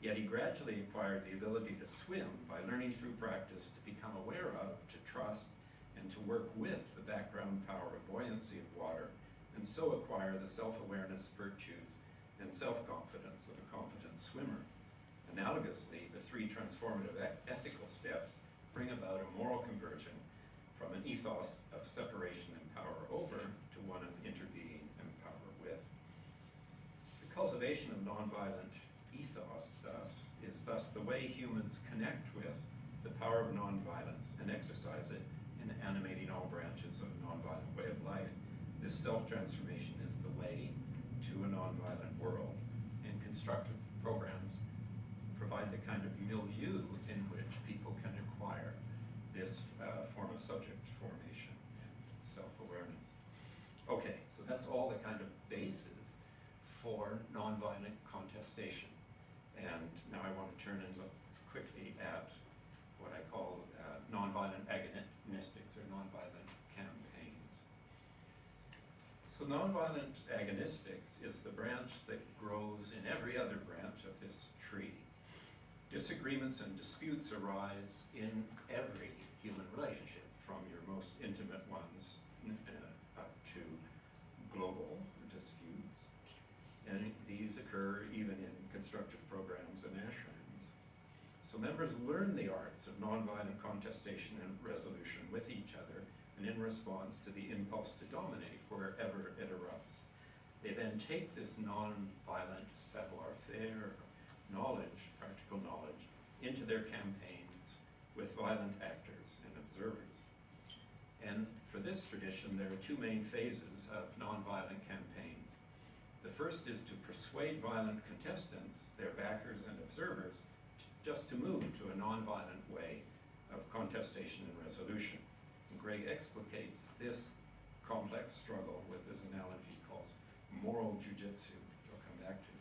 Speaker 2: Yet he gradually acquired the ability to swim by learning through practice to become aware of, to trust, and to work with the background power of buoyancy of water, and so acquire the self-awareness, virtues, and self-confidence of a competent swimmer. Analogously, the three transformative ethical steps bring about a moral conversion from an ethos of separation and power over to one of interbeing and power with. The cultivation of nonviolent ethos, is thus the way humans connect with the power of nonviolence and exercise it in animating all branches of a nonviolent way of life. This self-transformation is the way to a nonviolent world, and constructive programs provide the kind of milieu in which people can acquire this form of subject formation and self-awareness. Okay, so that's all the kind of basis for nonviolent contestation. And now I want to turn and look quickly at what I call nonviolent agonistics or nonviolent campaigns. So nonviolent agonistics is the branch that grows in every other branch of this tree. Disagreements and disputes arise in every human relationship, from your most intimate ones up to global disputes. And these occur even in constructive programs and ashrams. So members learn the arts of nonviolent contestation and resolution with each other and in response to the impulse to dominate wherever it erupts. They then take this nonviolent savoir-faire, knowledge, practical knowledge, into their campaigns with violent actors and observers. And for this tradition, there are two main phases of nonviolent campaigns. The first is to persuade violent contestants, their backers and observers, just to move to a nonviolent way of contestation and resolution. And Gregg explicates this complex struggle with this analogy he calls moral jujitsu, which I'll come back to.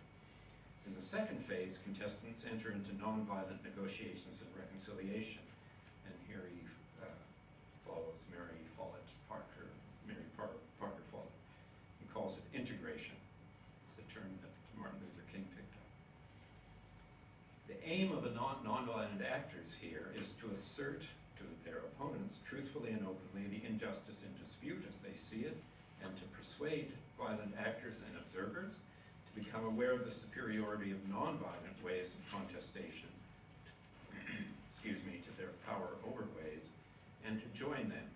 Speaker 2: In the second phase, contestants enter into nonviolent negotiations and reconciliation. And here he follows Mary Parker Follett. He calls it integration, the term that Martin Luther King picked up. The aim of the nonviolent actors here is to assert to their opponents, truthfully and openly, the injustice in dispute as they see it, and to persuade violent actors and observers to become aware of the superiority of nonviolent ways of contestation, to their power over ways, and to join them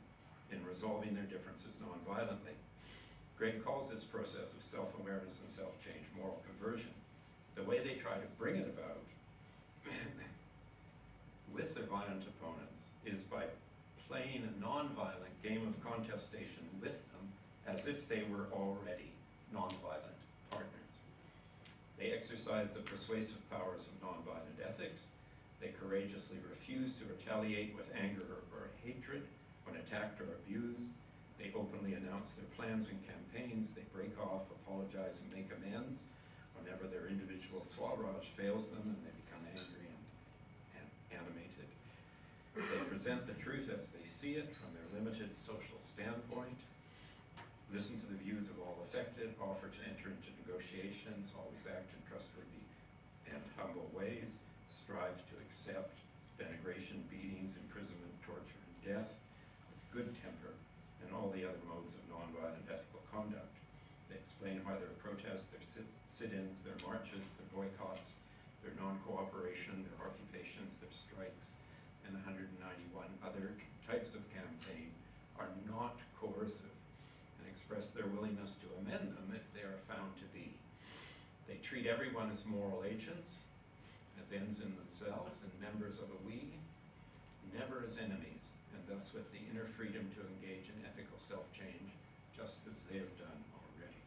Speaker 2: in resolving their differences nonviolently. Gregg calls this process of self-awareness and self-change moral conversion. The way they try to bring it about with their violent opponents is by playing a nonviolent game of contestation with them as if they were already nonviolent partners. They exercise the persuasive powers of nonviolent ethics. They courageously refuse to retaliate with anger or hatred when attacked or abused. They openly announce their plans and campaigns. They break off, apologize, and make amends whenever their individual swaraj fails them and they become angry and animated. They present the truth as they see it from their limited social standpoint, listen to the views of all affected, offer to enter into negotiations, always act in trustworthy and humble ways, strive to accept denigration, beatings, imprisonment, torture, and death with good temper, and all the other modes of nonviolent ethical conduct. They explain why their protests, their sit-ins, their marches, their boycotts, their non-cooperation, their occupations, their strikes, and 191 other types of campaign are not coercive, and express their willingness to amend them if they are found to be. They treat everyone as moral agents, as ends in themselves and members of a we, never as enemies, and thus with the inner freedom to engage in ethical self-change, just as they have done already.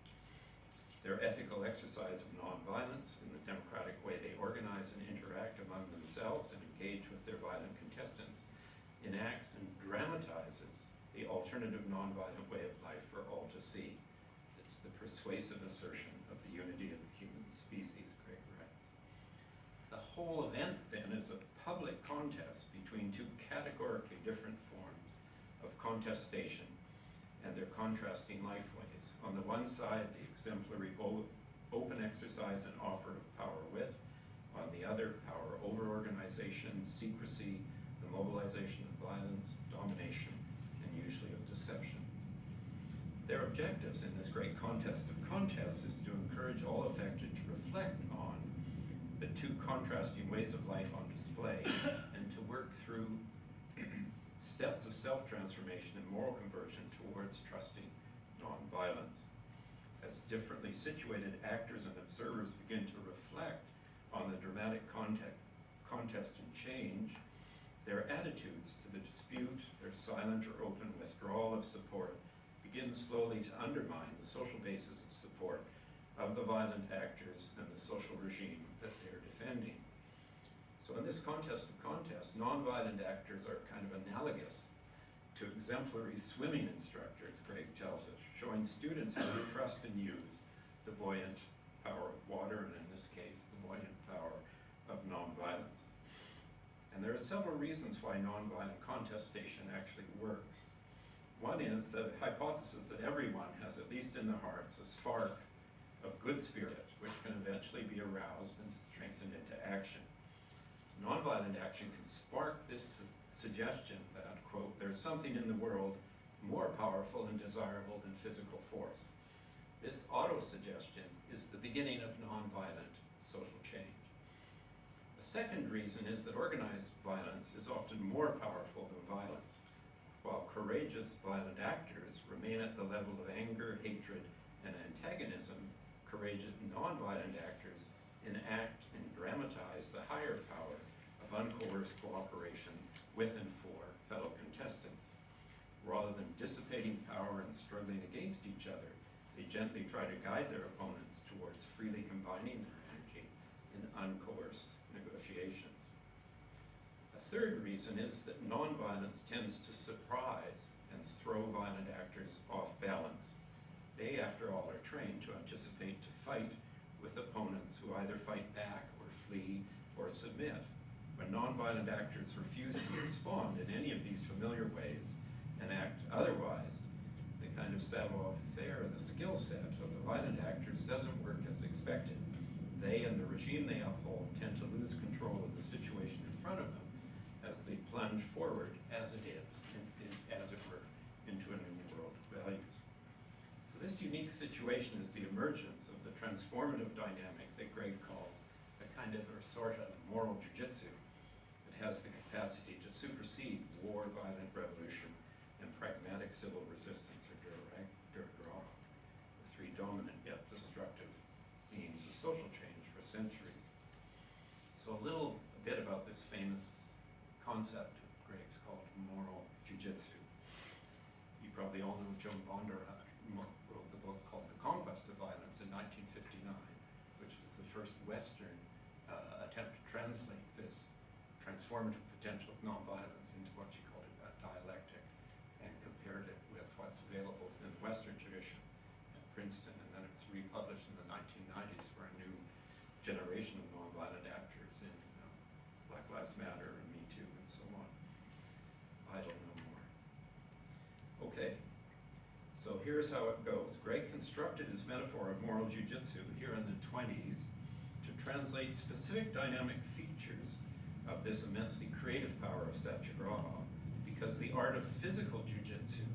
Speaker 2: Their ethical exercise of nonviolence in the democratic way they organize and interact among themselves and engage with their violent contestants enacts and dramatizes the alternative nonviolent way of life for all to see. It's the persuasive assertion of the unity of the human species, Gregg writes. The whole event, then, is a public contest between two categorically different forms of contestation and their contrasting life ways. On the one side, the exemplary open exercise and offer of power with. On the other, power over organization, secrecy, the mobilization of violence, domination, and usually of deception. Their objectives in this great contest of contests is to encourage all affected to reflect on the two contrasting ways of life on display and to work through steps of self-transformation and moral conversion towards trusting nonviolence. As differently situated actors and observers begin to reflect on the dramatic contest and change, their attitudes to the dispute, their silent or open withdrawal of support, begin slowly to undermine the social basis of support of the violent actors and the social regime that they're defending. So in this contest of contests, nonviolent actors are kind of analogous to exemplary swimming instructors, Gregg tells us, showing students how to trust and use the buoyant power of water, and in this case, the buoyant power of nonviolence. And there are several reasons why nonviolent contestation actually works. One is the hypothesis that everyone has, at least in their hearts, a spark of good spirit, which can eventually be aroused and strengthened into action. Nonviolent action can spark this suggestion that, quote, there's something in the world more powerful and desirable than physical force. This auto-suggestion is the beginning of nonviolent social change. A second reason is that organized violence is often more powerful than violence, while courageous violent actors remain at the level of anger, hatred, and antagonism. Courageous nonviolent actors enact and dramatize the higher power of uncoerced cooperation with and for fellow contestants. Rather than dissipating power and struggling against each other, they gently try to guide their opponents towards freely combining their energy in uncoerced negotiations. A third reason is that nonviolence tends to surprise and throw violent actors off balance. They, after all, are trained to anticipate to fight with opponents who either fight back or flee or submit. When nonviolent actors refuse to respond in any of these familiar ways and act otherwise, the kind of savoir-faire, the skill set of the violent actors doesn't work as expected. They and the regime they uphold tend to lose control of the situation in front of them as they plunge forward, as it is, as it were, into a new world of values. So this unique situation is the emergence of the transformative dynamic that Gregg calls a kind of, or sort of, moral jujitsu. It has the capacity to supersede war, violent revolution, and pragmatic civil resistance, or the three dominant yet destructive means of social change for centuries. So a bit about this famous concept of Gregg's called moral jujitsu. You probably all know Joan Bondurant wrote the book called The Conquest of Violence in 1959, which was the first Western attempt to translate this transformative potential of nonviolence into what she called a dialectic, and compared it with what's available within the Western tradition at Princeton, and then it's republished in the 1990s for a new generation of nonviolent actors in Black Lives Matter and Me Too and so on. I don't know more. Okay, so here's how it goes. Gregg constructed his metaphor of moral jujitsu here in the 20s to translate specific dynamic features of this immensely creative power of satyagraha, because the art of physical jujitsu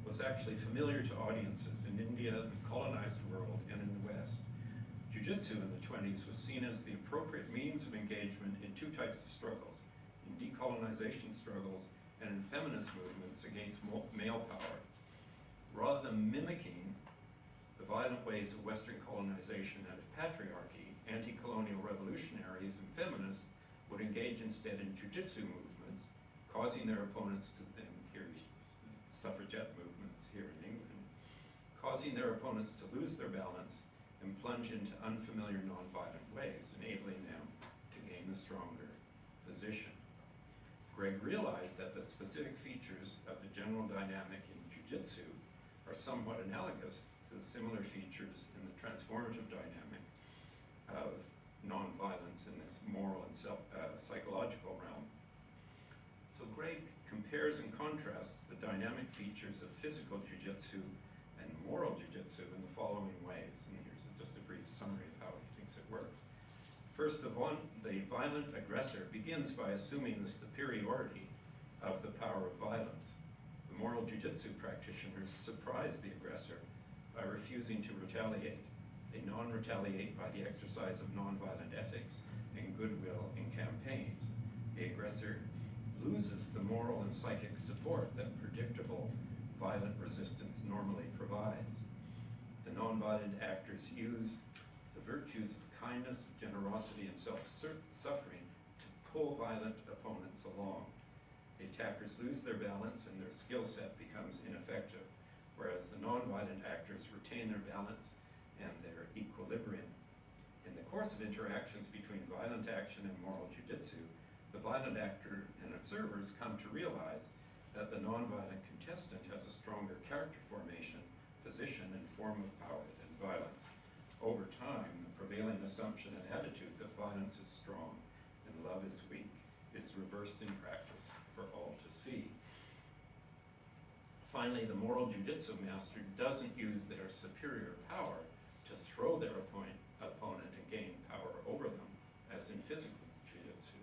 Speaker 2: was actually familiar to audiences in India, the colonized world, and in the West. Jujitsu in the 20s was seen as the appropriate means of engagement in two types of struggles, in decolonization struggles and in feminist movements against male power. Rather than mimicking the violent ways of Western colonization and of patriarchy, anti-colonial revolutionaries and feminists would engage instead in jujitsu movements, causing their opponents to, and here suffragette movements here in England, causing their opponents to lose their balance and plunge into unfamiliar nonviolent ways, enabling them to gain the stronger position. Gregg realized that the specific features of the general dynamic in jujitsu are somewhat analogous to the similar features in the transformative dynamic of nonviolence in this moral and psychological realm. So Gregg compares and contrasts the dynamic features of physical jujitsu and moral jujitsu in the following ways, and here's just a brief summary of how he thinks it works. First, the violent aggressor begins by assuming the superiority of the power of violence. The moral jujitsu practitioners surprise the aggressor by refusing to retaliate. They non-retaliate by the exercise of nonviolent ethics and goodwill in campaigns. The aggressor loses the moral and psychic support that predictable violent resistance normally provides. The nonviolent actors use the virtues of kindness, generosity, and self-suffering to pull violent opponents along. The attackers lose their balance and their skill set becomes ineffective, whereas the nonviolent actors retain their balance and their equilibrium. In the course of interactions between violent action and moral jujitsu, the violent actor and observers come to realize that the nonviolent contestant has a stronger character formation, position, and form of power than violence. Over time, the prevailing assumption and attitude that violence is strong and love is weak is reversed in practice for all to see. Finally, the moral jujitsu master doesn't use their superior power to throw their opponent and gain power over them, as in physical jiu-jitsu.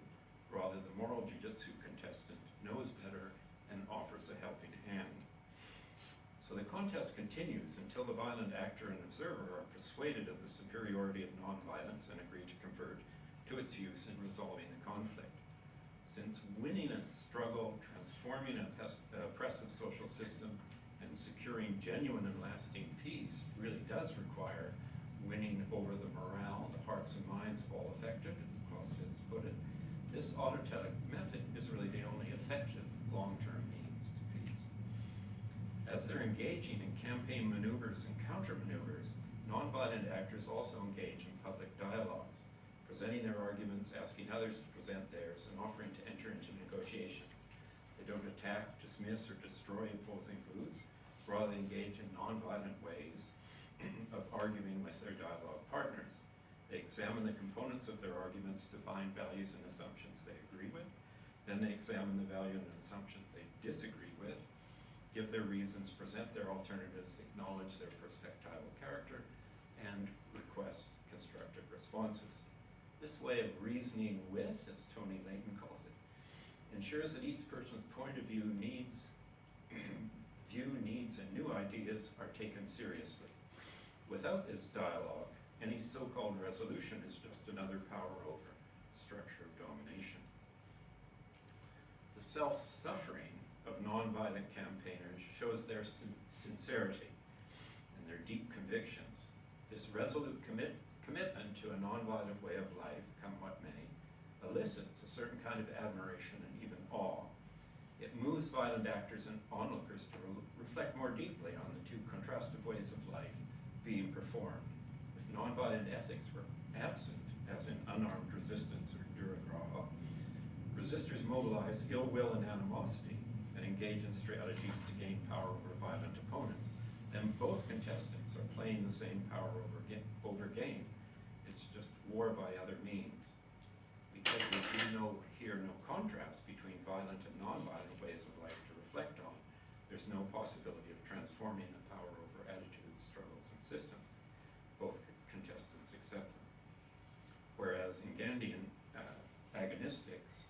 Speaker 2: Rather, the moral jiu-jitsu contestant knows better and offers a helping hand. So the contest continues until the violent actor and observer are persuaded of the superiority of nonviolence and agree to convert to its use in resolving the conflict. Since winning a struggle, transforming an oppressive social system, and securing genuine and lasting peace really does require winning over the morale, the hearts and minds of all affected, as Clausewitz put it, This autotetic method is really the only effective long-term means to peace. As they're engaging in campaign maneuvers and counter-maneuvers, nonviolent actors also engage in public dialogues, presenting their arguments, asking others to present theirs, and offering to enter into negotiations. They don't attack, dismiss, or destroy opposing views, rather engage in nonviolent ways of arguing with their dialogue partners. They examine the components of their arguments to find values and assumptions they agree with. Then they examine the value and assumptions they disagree with, give their reasons, present their alternatives, acknowledge their perspectival character, and request constructive responses. This way of reasoning with, as Tony Layton calls it, ensures that each person's point of view, needs, and new ideas are taken seriously. Without this dialogue, any so-called resolution is just another power over structure of domination. The self-suffering of nonviolent campaigners shows their sincerity and their deep convictions. This resolute commitment to a nonviolent way of life, come what may, elicits a certain kind of admiration and even awe. It moves violent actors and onlookers to reflect more deeply on the two contrastive ways of life being performed. Nonviolent ethics were absent, as in unarmed resistance or dur et gras, resistors mobilize ill will and animosity and engage in strategies to gain power over violent opponents. Then both contestants are playing the same power over game. It's just war by other means. Because there is no contrast between violent and nonviolent ways of life to reflect on, there's no possibility of transforming the power over attitudes, struggles, and systems. Both contestants accept them. Whereas in Gandhian agonistics,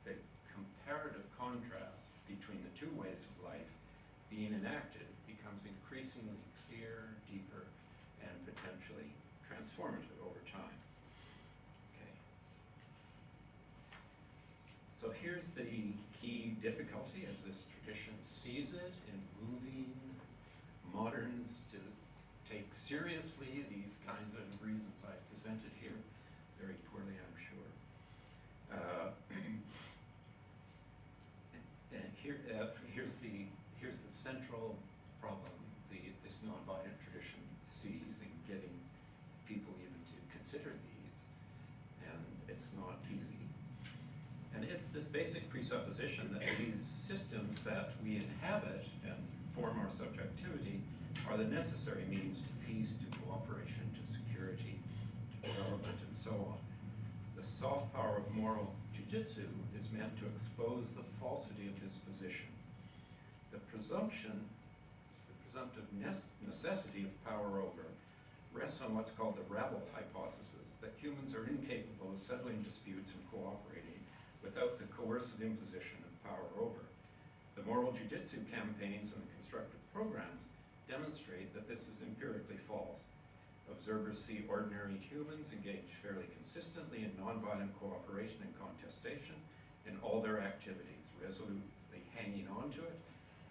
Speaker 2: the comparative contrast between the two ways of life being enacted becomes increasingly clear, deeper, and potentially transformative over time. Okay. So here's the key difficulty as this tradition sees it in moving moderns to take seriously these kinds of reasons I've presented here, very poorly, I'm sure. And here's the central problem this nonviolent tradition sees in getting people even to consider these, and it's not easy. And it's this basic presupposition that these systems that we inhabit and form our subjectivity are the necessary means to peace, to cooperation, to security, to development, and so on. The soft power of moral jujitsu is meant to expose the falsity of this position. The presumptive necessity of power over rests on what's called the rabble hypothesis, that humans are incapable of settling disputes and cooperating without the coercive imposition of power over. The moral jujitsu campaigns and the constructive programs demonstrate that this is empirically false. Observers see ordinary humans engage fairly consistently in nonviolent cooperation and contestation in all their activities, resolutely hanging on to it,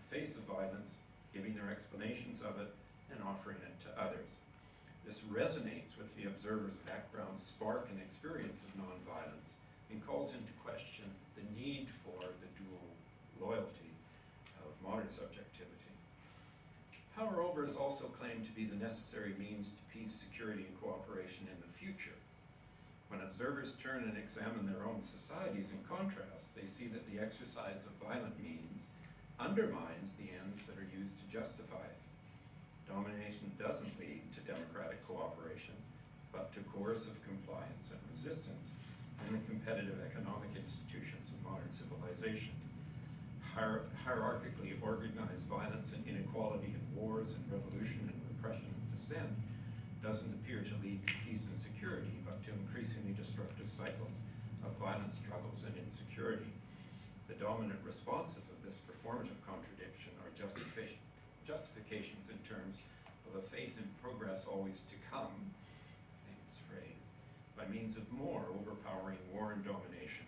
Speaker 2: face the violence, giving their explanations of it, and offering it to others. This resonates with the observer's background, spark, and experience of nonviolence, and calls into question the need for the dual loyalty of modern subjectivity. Power over is also claimed to be the necessary means to peace, security, and cooperation in the future. When observers turn and examine their own societies in contrast, they see that the exercise of violent means undermines the ends that are used to justify it. Domination doesn't lead to democratic cooperation, but to coercive compliance and resistance in the competitive economic institutions of modern civilization. Hierarchically organized violence and inequality in wars and revolution and repression and dissent doesn't appear to lead to peace and security, but to increasingly destructive cycles of violent struggles and insecurity. The dominant responses of this performative contradiction are justifications in terms of a faith in progress always to come, famous phrase, by means of more overpowering war and domination,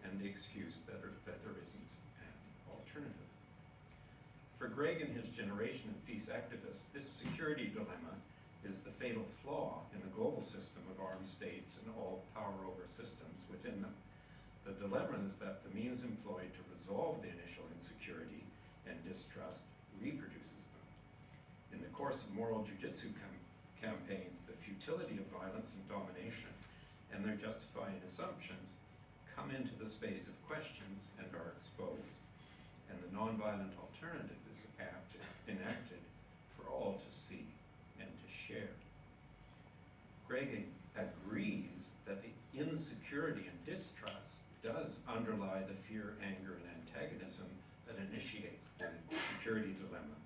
Speaker 2: and the excuse that there isn't an alternative. For Gregg and his generation of peace activists, this security dilemma is the fatal flaw in the global system of armed states and all power over systems within them. The dilemma is that the means employed to resolve the initial insecurity and distrust reproduces them. In the course of moral jujitsu campaigns, the futility of violence and domination and their justifying assumptions come into the space of questions and are exposed, and the nonviolent alternative is enacted for all to see and to share. Gregg agrees that the insecurity and distrust does underlie the fear, anger, and antagonism that initiates the security dilemma.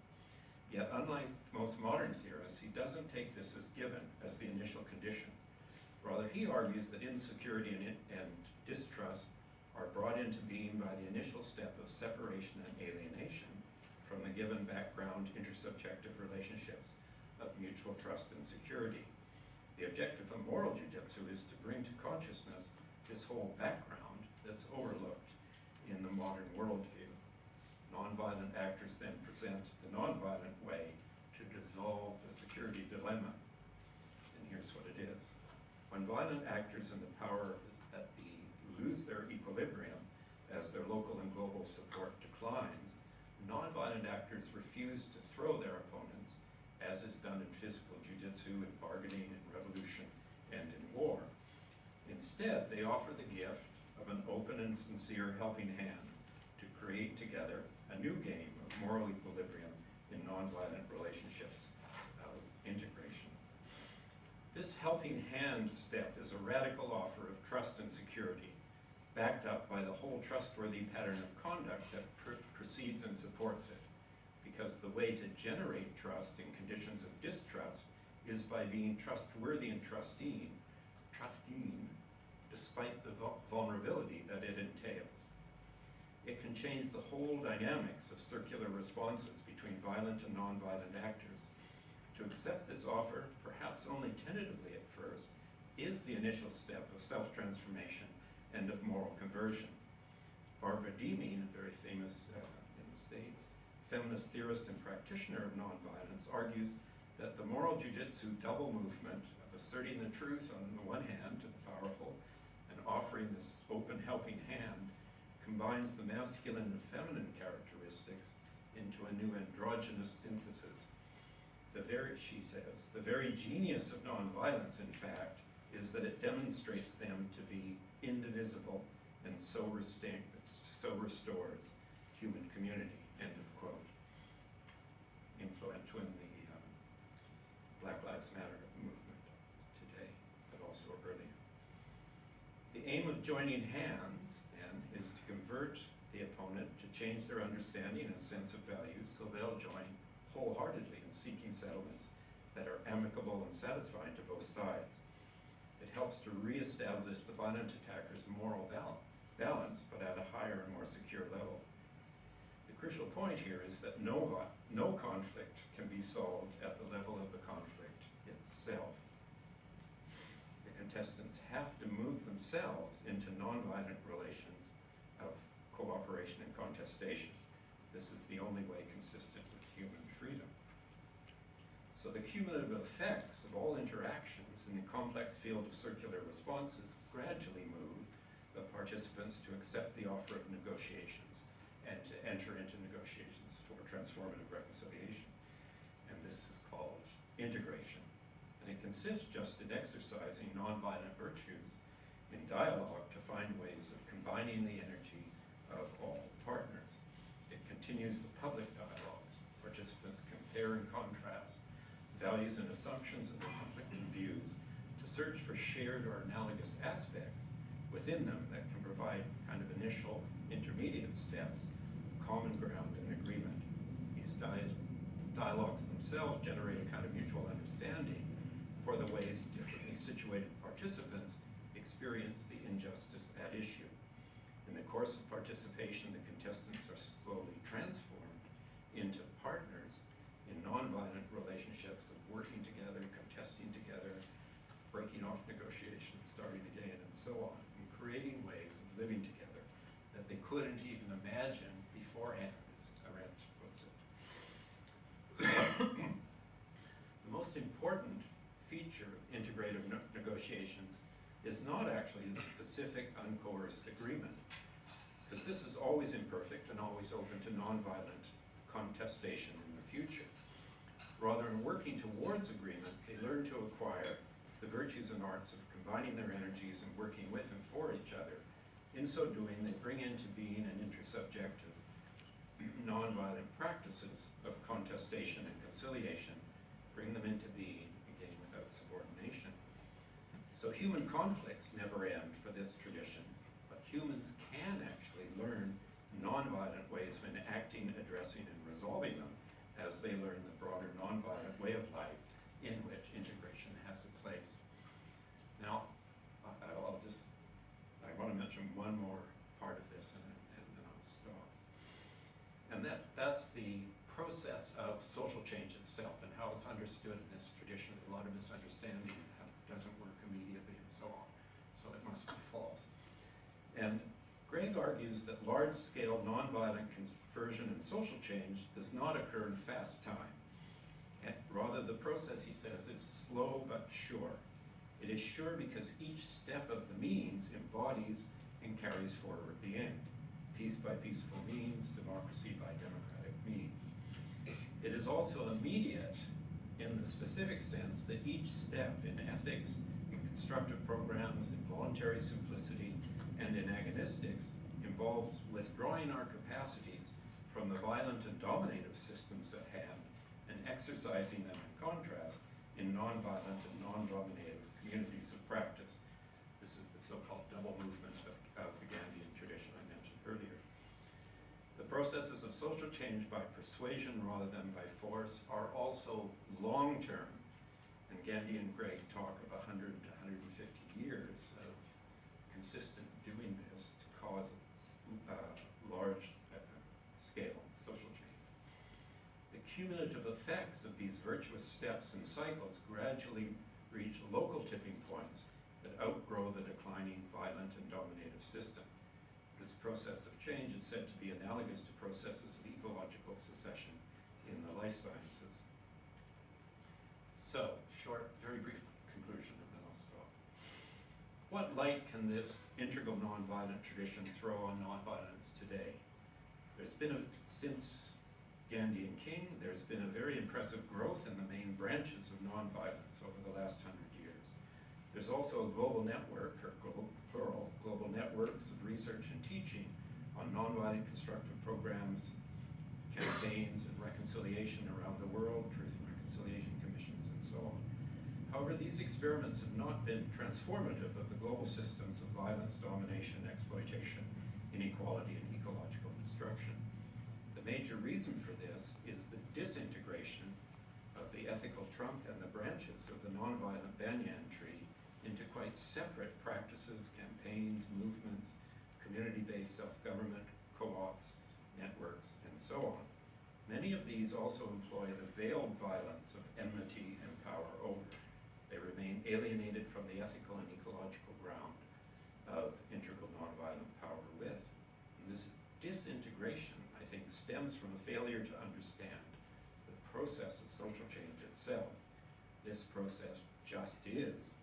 Speaker 2: Yet, unlike most modern theorists, he doesn't take this as given, as the initial condition. Rather, he argues that insecurity and distrust are brought into being by the initial step of separation and alienation from the given background intersubjective relationships of mutual trust and security. The objective of moral jujitsu is to bring to consciousness this whole background that's overlooked in the modern worldview. Nonviolent actors then present the nonviolent way to dissolve the security dilemma. And here's what it is. When violent actors in the power that be lose their equilibrium as their local and global support declines, nonviolent actors refuse to throw their opponents, as is done in physical jujitsu, in bargaining, in revolution, and in war. Instead, they offer the gift of an open and sincere helping hand to create together a new game of moral equilibrium in nonviolent relationships of integration. This helping hand step is a radical offer of trust and security, backed up by the whole trustworthy pattern of conduct that precedes and supports it. Because the way to generate trust in conditions of distrust is by being trustworthy and trusting, despite the vulnerability that it entails. It can change the whole dynamics of circular responses between violent and nonviolent actors. To accept this offer, perhaps only tentatively at first, is the initial step of self-transformation and of moral conversion. Barbara Deeming, very famous in the States, feminist theorist and practitioner of nonviolence, argues that the moral jujitsu double movement of asserting the truth on the one hand to the powerful and offering this open helping hand combines the masculine and feminine characteristics into a new androgynous synthesis. She says, the very genius of nonviolence, in fact, is that it demonstrates them to be indivisible and so restores human community, end of quote. Influential in the Black Lives Matter movement today, but also earlier. The aim of joining hands, then, is to convert the opponent to change their understanding and sense of values so they'll join wholeheartedly in seeking settlements that are amicable and satisfying to both sides. It helps to reestablish the violent attacker's moral balance, but at a higher and more secure level. The crucial point here is that no conflict can be solved at the level of the conflict itself. The contestants have to move themselves into nonviolent relations of cooperation and contestation. This is the only way consistent with human freedom. So the cumulative effects of all interactions in the complex field of circular responses gradually move the participants to accept the offer of negotiations and to enter into negotiations for transformative reconciliation. And this is called integration. And it consists just in exercising nonviolent virtues in dialogue to find ways of combining the energy of all partners. It continues the public dialogues. Participants compare and contrast values and assumptions of their conflicting views to search for shared or analogous aspects within them that can provide kind of initial intermediate steps of common ground and agreement. These dialogues themselves generate a kind of mutual understanding for the ways differently situated participants experience the injustice at issue. In the course of participation, the contestants are slowly transformed into partners in nonviolent relationships of working together, contesting together, breaking off negotiations, starting again, and so on, and creating ways of living together that they couldn't even imagine beforehand, as Arendt puts it. The most important feature of integrative negotiations is not actually the specific uncoerced agreement, because this is always imperfect and always open to nonviolent contestation in the future. Rather, in working towards agreement, they learn to acquire the virtues and arts of combining their energies and working with and for each other. In so doing, they bring into being an intersubjective, nonviolent practices of contestation and conciliation, bring them into being, again without subordination. So human conflicts never end for this tradition, but humans can actually learn nonviolent ways of enacting, addressing, and resolving them as they learn the broader nonviolent way of life in which integration has a place. Now, I want to mention one more part of this and then I'll stop. And that's the process of social change itself and how it's understood in this tradition. There's a lot of misunderstanding, it doesn't work immediately and so on. So it must be false. And Gregg argues that large-scale nonviolent conversion and social change does not occur in fast time. And rather, the process, he says, is slow but sure. It is sure because each step of the means embodies and carries forward the end. Peace by peaceful means, democracy by democratic means. It is also immediate in the specific sense that each step in ethics, in constructive programs, in voluntary simplicity, and in agonistics involves withdrawing our capacities from the violent and dominative systems at hand and exercising them in contrast in nonviolent and non-dominative communities of practice. This is the so-called double movement of the Gandhian tradition I mentioned earlier. The processes of social change by persuasion rather than by force are also long-term, and Gandhi and Gregg talk of 100 to 150 years of consistent doing this to cause large-scale social change. The cumulative effects of these virtuous steps and cycles gradually reach local tipping points that outgrow the declining violent and dominative system. This process of change is said to be analogous to processes of ecological succession in the life sciences. So, short, very brief conclusion, and then I'll stop. What light can this integral nonviolent tradition throw on nonviolence today? There's been, since Gandhi and King, there's been a very impressive growth in the main branches of nonviolence over the last 100 years. There's also a global network, or plural, global networks of research and teaching on nonviolent constructive programs, campaigns, and reconciliation around the world, truth and reconciliation commissions, and so on. However, these experiments have not been transformative of the global systems of violence, domination, exploitation, inequality, and ecological destruction. The major reason for this is the disintegration of the ethical trunk and the branches of the nonviolent banyan tree into quite separate practices, campaigns, movements, community-based self-government, co-ops, networks, and so on. Many of these also employ the veiled violence of enmity and power over. They remain alienated from the ethical and ecological ground of integral nonviolent power with. And this disintegration, I think, stems from a failure to understand the process of social change itself. This process just is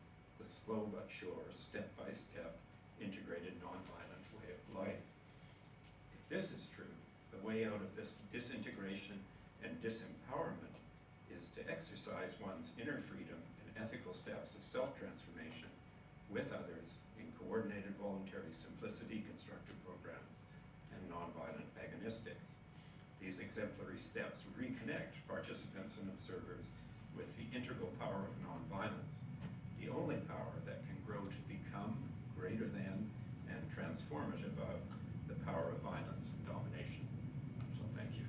Speaker 2: the slow but sure, step-by-step, integrated nonviolent way of life. If this is true, the way out of this disintegration and disempowerment is to exercise one's inner freedom and ethical steps of self-transformation with others in coordinated voluntary simplicity, constructive programs, and nonviolent agonistics. These exemplary steps reconnect participants and observers with the integral power of nonviolence, the only power that can grow to become greater than and transformative of the power of violence and domination. So thank you.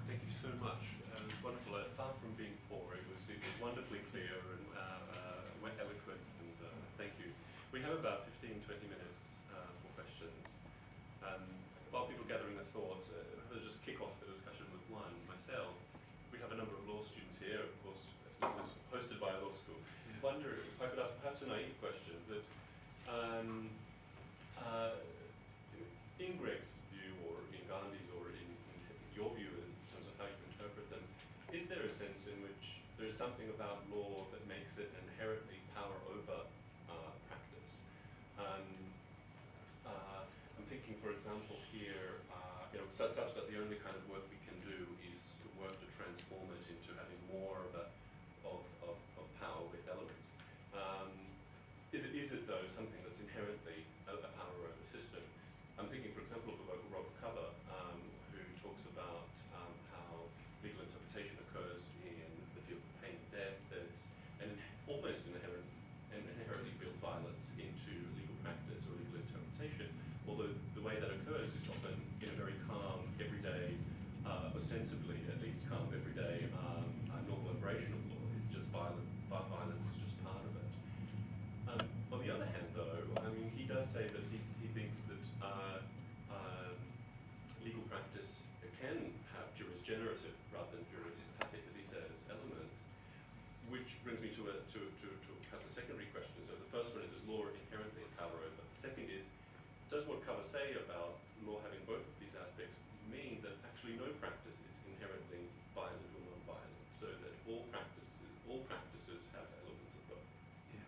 Speaker 1: Thank you so much. It was wonderful. Far from being poor, it was wonderfully clear and eloquent, and thank you. We have about 15-20 minutes for questions. While people are gathering their thoughts, I'll just kick off the discussion with one myself. We have a number of law students here, of course. This is hosted by a law school. I wonder if I could ask perhaps a naive question, that in Gregg's view, or in Gandhi's, or in your view in terms of how you interpret them, sense in which there's something about law that makes it inherently power over practice. I'm thinking, for example, here, such that the only kind of work we can do is work to transform it into having more of power with elements. Is it though something that's inherently a power over system? I'm thinking, for example, of the work of Robert Cover, who talks about how legal interpretation occurs in the field of pain and death. There's almost inherently built violence into legal practice or legal interpretation, although the way that occurs is often in a very calm, everyday, ostensibly at least calm, everyday normal operation of law. It's just violence is just part of it. On the other hand, though, I mean, he does say that he thinks that legal practice can have jurisgenerative rather than jurispacific, as he says, elements, which brings me to perhaps a secondary question. So the first one is law inherently a power over? The second is, does what Cover say about law having both of these aspects mean that actually no practice is inherently violent or non-violent, so that all practices have elements of both?
Speaker 3: Yes.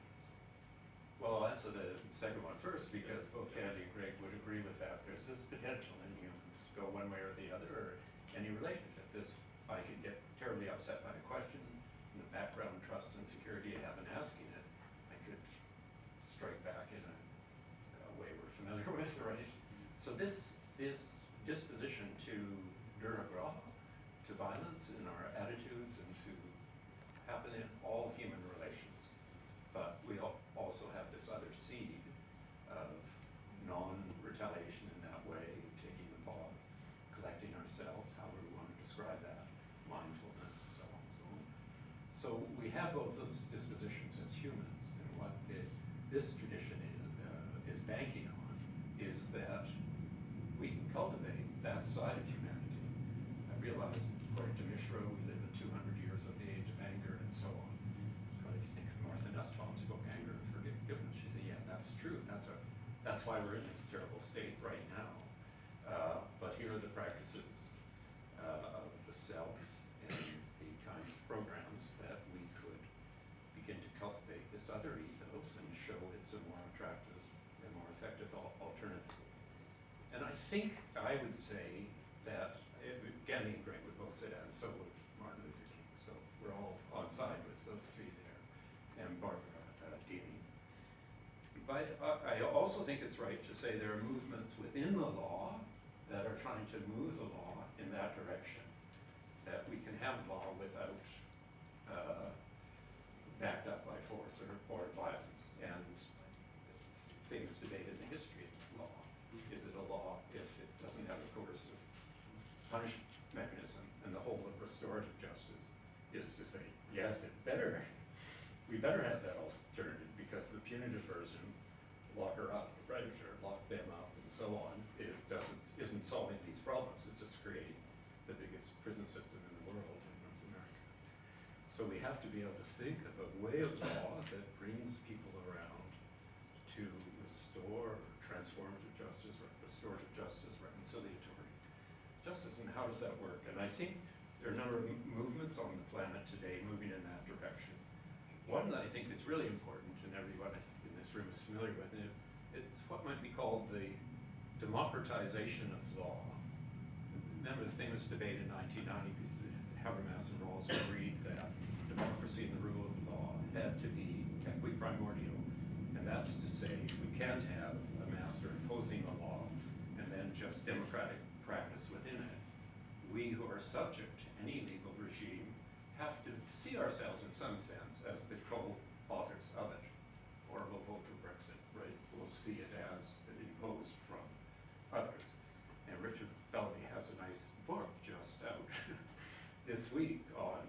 Speaker 3: Well, I'll answer the second one first, because both Gandhi and Gregg would agree with that. There's this potential in humans to go one way or the other, or any relationship. I could get terribly upset by a question, and the background trust and security I have in asking it, I could strike back in a way we're familiar with, right? So this disposition to duragras, to violence in our attitudes, and to happen in all human relations. But we also have this other seed of non-retaliation in that way, taking the pause, collecting ourselves, however we want to describe that, mindfulness, so on and so on. So we have both those dispositions as humans, and what this tradition is banking on is that we can cultivate that side of humanity. I realize, according to Mishra, we live in 200 years of the age of anger and so on. But if you think of Martha Nussbaum's book, Anger and Forgiveness, she said, yeah, that's true. That's why we're in this terrible state right now. But here are the practices of the self and the kind of programs that we could begin to cultivate this other ethos and show it's a more attractive and more effective alternative. And I think I would say that Gandhi and Gregg would both say that, and so would Martin Luther King. So we're all on side with those three there, and Barbara Deany. But I also think it's right to say there are movements within the law that are trying to move the law in that direction, that we can have law without backed up by force or violence. And famous debate in the history of law. Is it a law if it doesn't have a coercive punishment mechanism? And the whole of restorative justice is to say, yes, we better have that alternative, because the punitive version, lock her up, the predator, lock them up, and so on, isn't solving these problems. It's just creating the biggest prison system in the world in North America. So we have to be able to think of a way of law that brings people around to restore transformative justice, restorative justice, reconciliatory justice, and how does that work? And I think there are a number of movements on the planet today moving in that direction. One that I think is really important, and everyone in this room is familiar with it, it's what might be called the democratization of law. Remember the famous debate in 1990, Habermas and Rawls agreed that democracy and the rule of law had to be equiprimordial. And that's to say, we can't have a master imposing a law and then just democratic practice within it. We who are subject to any legal regime have to see ourselves in some sense as the co-authors of it, or we'll vote for Brexit, right? We'll see it as imposed from others. And Richard Bellamy has a nice book just out this week on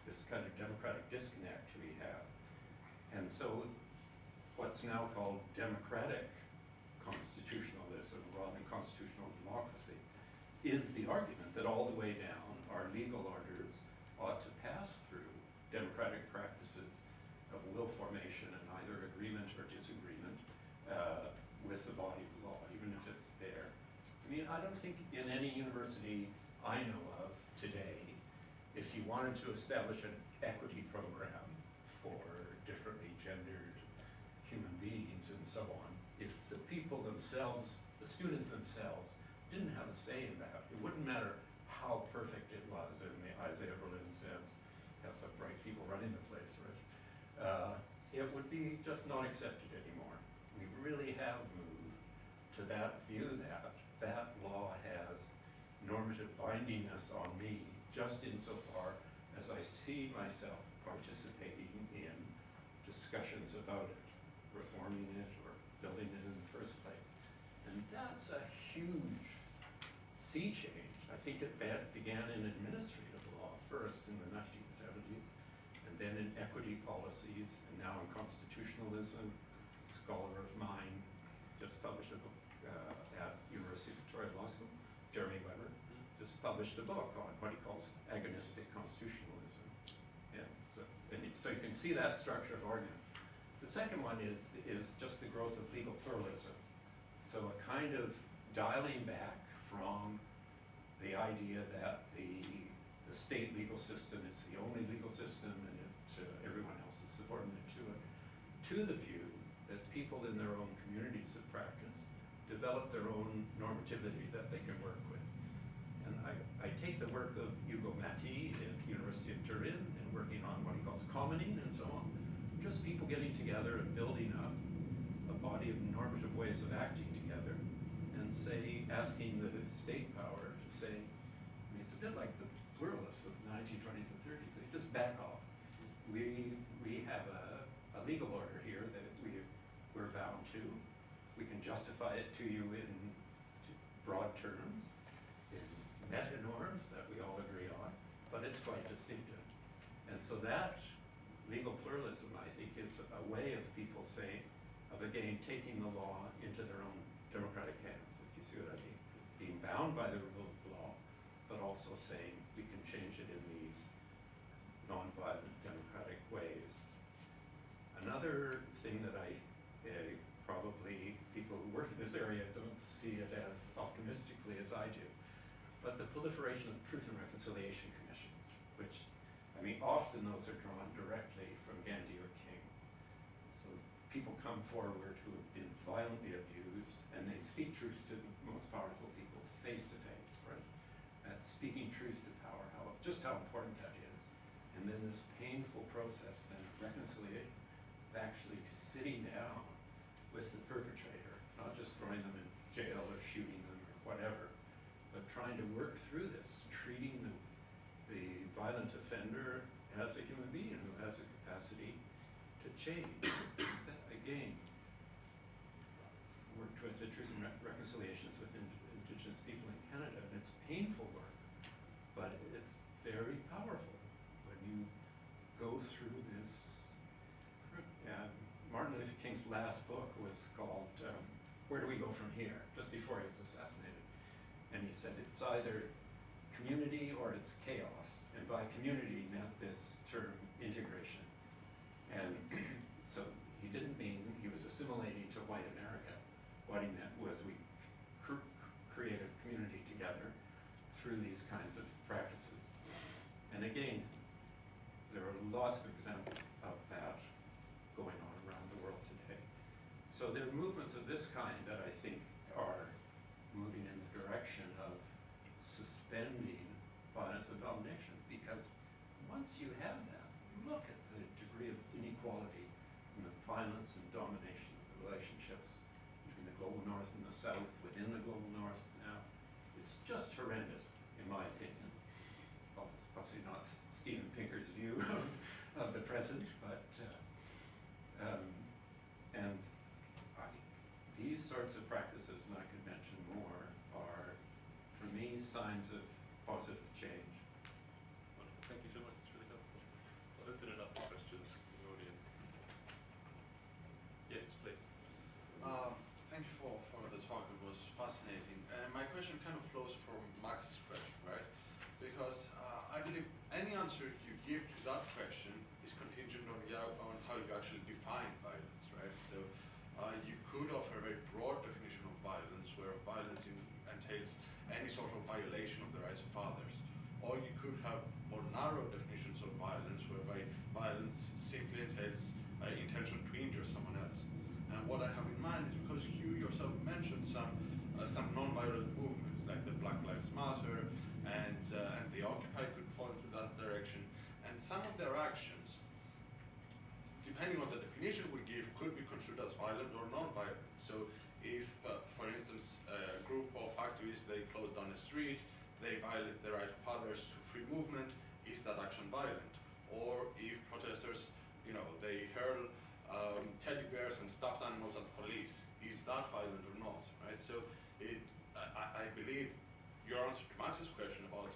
Speaker 3: this kind of democratic disconnect we have. And so what's now called democratic constitutionalism rather than constitutional democracy is the argument that all the way down our legal orders ought to pass through democratic practices of will formation and either agreement or disagreement with the body of law, even if it's there. I mean, I don't think in any university I know of today if you wanted to establish an equity program for differently gendered human beings and so on, if the people themselves, the students themselves, didn't have a say in that, it wouldn't matter how perfect it was. And Isaiah Berlin says, have some bright people running the place, right? It would be just not accepted anymore. We really have moved to that view that that law has normative bindingness on me, just insofar as I see myself participating in discussions about it, reforming it or building it in the first place. And that's a huge sea change. I think it began in administrative law first in the 1970s, and then in equity policies, and now in constitutionalism. A scholar of mine just published a book at University of Victoria Law School, Jeremy Weber, just published a book on what he calls agonistic constitutionalism. And so you can see that structure of argument. The second one is just the growth of legal pluralism. So a kind of dialing back from the idea that the state legal system is the only legal system and everyone else is subordinate to it, to the view that people in their own communities of practice develop their own normativity that they can work with. And I take the work of Hugo Mati at the University of Turin and working on what he calls commoning and so on, just people getting together and building up a body of normative ways of acting together and asking the state power to say, I mean, it's a bit like the pluralists of the 1920s and 30s, they just back off. We have a legal order here that we're bound to. We can justify it to you in broad terms, in meta norms that we all agree on, but it's quite distinctive. And so that legal pluralism, I think, is a way of people saying, of again taking the law into their own democratic hands, if you see what I mean. Being bound by the rule of law, but also saying we can change it in these nonviolent democratic ways. Another thing that probably people who work in this area don't see it as optimistically as I do, but the proliferation of truth and reconciliation commissions, which, I mean, often those are drawn directly from Gandhi or King. So people come forward who have been violently abused, and they speak truth to the most powerful people face to face, right? That's speaking truth to power, just how important that is. And then this painful process then of reconciliation, of actually sitting down with the perpetrator, not just throwing them in jail or shooting them or whatever, but trying to work through this, treating the violent offender as a human being who has a capacity to change. That, again, worked with the Truth and Reconciliations with Indigenous people in Canada, and it's painful work, but it's very powerful when you go through this. Martin Luther King's last book was called Where Do We Go From Here? Just before he was assassinated. And he said it's either community or it's chaos. And by community he meant this term integration. And so he didn't mean he was assimilating to white America. What he meant was we create a community together through these kinds of practices. And again, there are lots of examples of that going on around the world today. So there are movements of this kind that I think are moving in the direction of suspending violence and domination, because once you have that, look at the degree of inequality and the violence and domination of the relationships between the global north and the south, within the global north now. It's just horrendous, in my opinion. Well, it's obviously not Steven Pinker's view of the present, but these sorts of practices, and I could mention more, are, for me, signs of positive change.
Speaker 1: Wonderful. Thank you so much. It's really helpful. I'll open it up to questions from the audience. Yes, please.
Speaker 4: Thank you for the talk. It was fascinating. And my question kind of flows from Max's question, right? Because I believe any answer you give to that question is contingent on how you actually define violence, right? So you could offer a very broad definition of violence, where violence entails any sort of violation of the rights of others. Or you could have more narrow definitions of violence, whereby violence simply entails intention to injure someone else. And what I have in mind is because you yourself mentioned some non-violent movements like the Black Lives Matter and the Occupy could fall into that direction. And some of their actions, depending on the definition we give, could be construed as violent or non-violent. So if, for instance, a group of activists, they close down a street, they violate the right of others to free movement, is that action violent? Or if protesters, they hurl teddy bears and stuffed animals at police, is that violent or not, right? So I believe your answer to Max's question about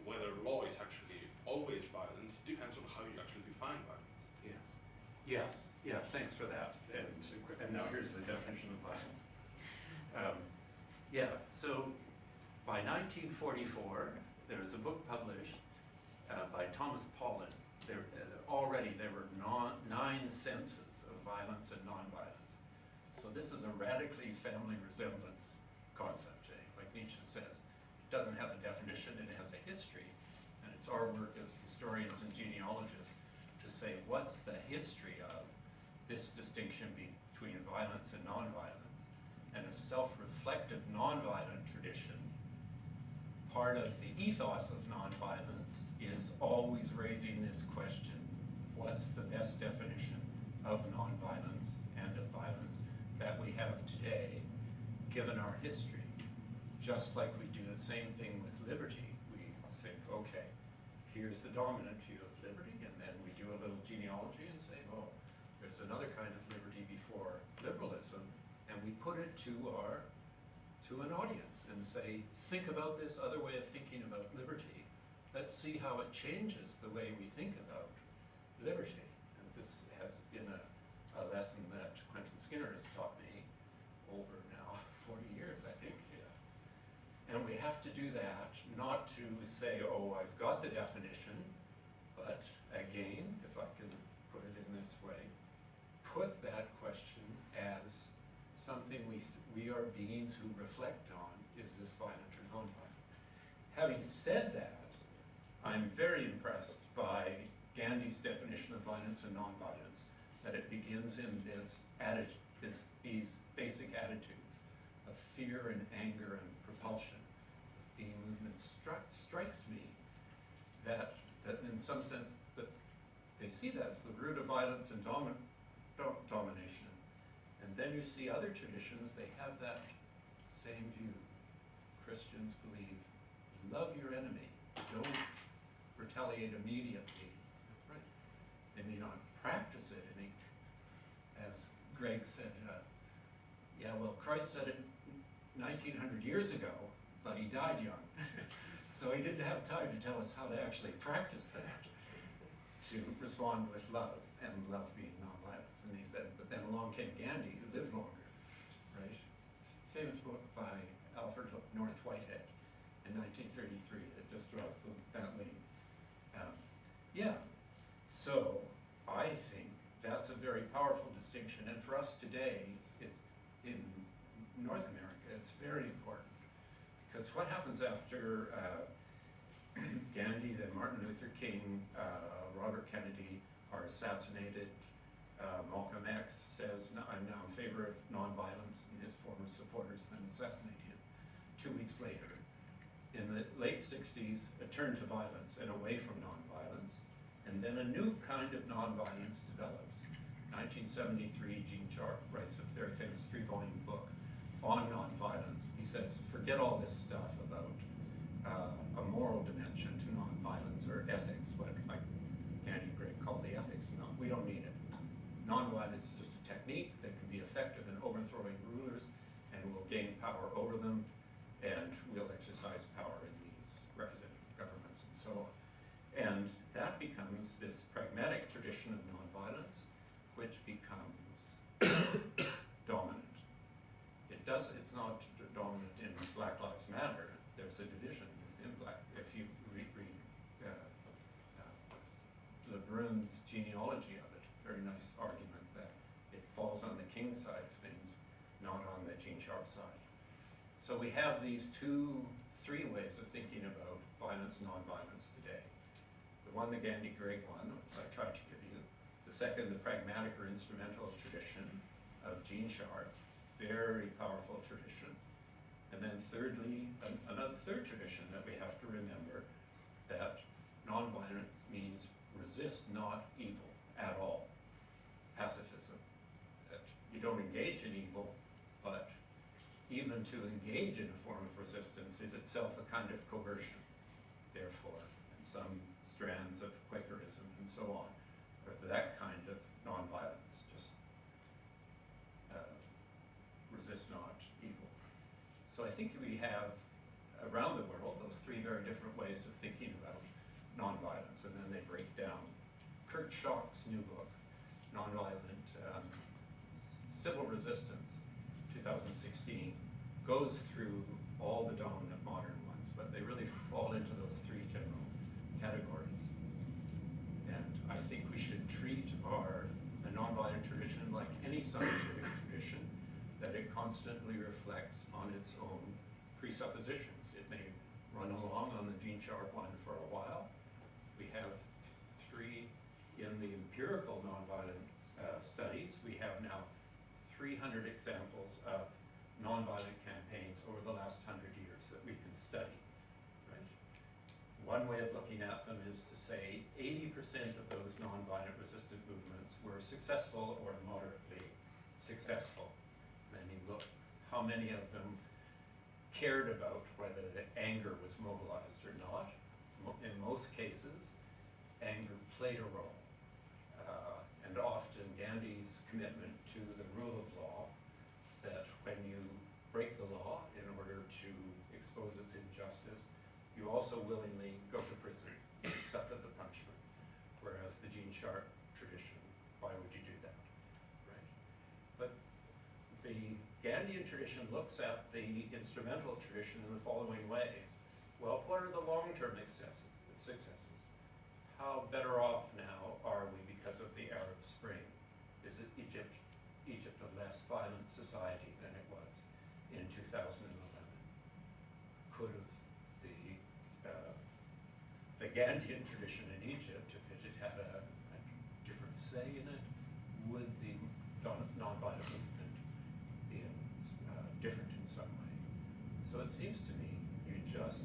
Speaker 4: whether law is actually always violent depends on how you actually define violence.
Speaker 2: Yes, thanks for that. And now here's the definition of violence. So by 1944, there was a book published by Thomas Paulin. Already there were 9 senses of violence and nonviolence. So this is a radically family resemblance concept, like Nietzsche says. It doesn't have a definition, it has a history. And it's our work as historians and genealogists to say what's the history of this distinction between violence and nonviolence. And a self-reflective nonviolent tradition, part of the ethos of nonviolence is always raising this question: what's the best definition of nonviolence and of violence that we have today, given our history? Just like we do the same thing with liberty, we think, okay, here's the dominant view of liberty, and then we do a little genealogy and say, oh, there's another kind of liberty before liberalism, and we put it to an audience and say, think about this other way of thinking about liberty. Let's see how it changes the way we think about liberty. And this has been a lesson that Quentin Skinner has taught me over now 40 years, I think. And we have to do that, not to say, oh, I've got the definition, but again, if I can put it in this way, put that question as something we are beings who reflect on: is this violent or non-violent? Having said that, I'm very impressed by Gandhi's definition of violence and nonviolence, that it begins in these basic attitudes of fear and anger and propulsion. Being movement strikes me that in some sense that they see that as the root of violence and domination. And then you see other traditions, they have that same view. Christians believe, love your enemy, don't retaliate immediately. Right? They may not practice it as Gregg said, Christ said it 1900 years ago, but he died young. So he didn't have time to tell us how to actually practice that, to respond with love, and love being nonviolence. And he said, but then along came Gandhi, who lived longer, right? Famous book by Alfred North Whitehead in 1933 that just draws that link. So I think that's a very powerful distinction. And for us today, it's in North America, it's very important. Because what happens after Gandhi, then Martin Luther King, Robert Kennedy are assassinated? Malcolm X says, I'm now in favor of nonviolence, and his former supporters then assassinate him. 2 weeks later, in the late 60s, a turn to violence and away from nonviolence, and then a new kind of nonviolence develops. 1973, Gene Sharp writes a very famous 3-volume book on nonviolence. He says, forget all this stuff about a moral dimension to nonviolence or ethics, what like Gandhi and Gregg call the ethics. No, we don't need it. Nonviolence is just a technique that can be effective in overthrowing rulers, and we'll gain power over them, and we'll exercise power in these representative governments and so on. And that becomes this pragmatic tradition of nonviolence, which becomes dominant. It's not dominant in Black Lives Matter. There's a division within Black. If you read LeBrun's genealogy of it, very nice argument that it falls on the King side of things, not on the Gene Sharp side. So we have these 3 ways of thinking about violence and nonviolence today. The one, the Gandhi-Gregg one, which I tried to give you. The second, the pragmatic or instrumental tradition of Gene Sharp, very powerful tradition. And then thirdly, another third tradition that we have to remember, that nonviolence means resist not evil at all. Pacifism, that you don't engage in evil, but even to engage in a form of resistance is itself a kind of coercion, therefore, and some strands of Quakerism and so on, or that kind of nonviolence, just resist not evil. So I think we have, around the world, those three very different ways of thinking about nonviolence, and then they break down. Kurt Schock's new book, Nonviolent Civil Resistance, 2016, goes through all the dominant modern ones, but they really fall into those three general categories. And I think we should treat the nonviolent tradition like any scientific tradition, that it constantly reflects on its own presuppositions. It may run along on the Gene Sharp one for a while. We have three in the empirical nonviolent studies. We have now 300 examples of nonviolent campaigns over the last 100 years that we can study. Right? One way of looking at them is to say 80% of those nonviolent resistant movements were successful or moderately successful. Then you look how many of them cared about whether the anger was mobilized or not. In most cases, anger played a role. And often Gandhi's commitment to the rule of law, that when you break the law in order to expose its injustice, you also willingly go to prison, you suffer the punishment. Whereas the Gene Sharp tradition, why would you do that? Right? But the Gandhian tradition looks at the instrumental tradition in the following ways. Well, what are the long-term successes? How better off now are we because of the Arab Spring? Is it Egypt a less violent society than it was in 2011? Could have the Gandhian tradition in Egypt, if it had had a different say in it, would the nonviolent movement be different in some way? So it seems to me you just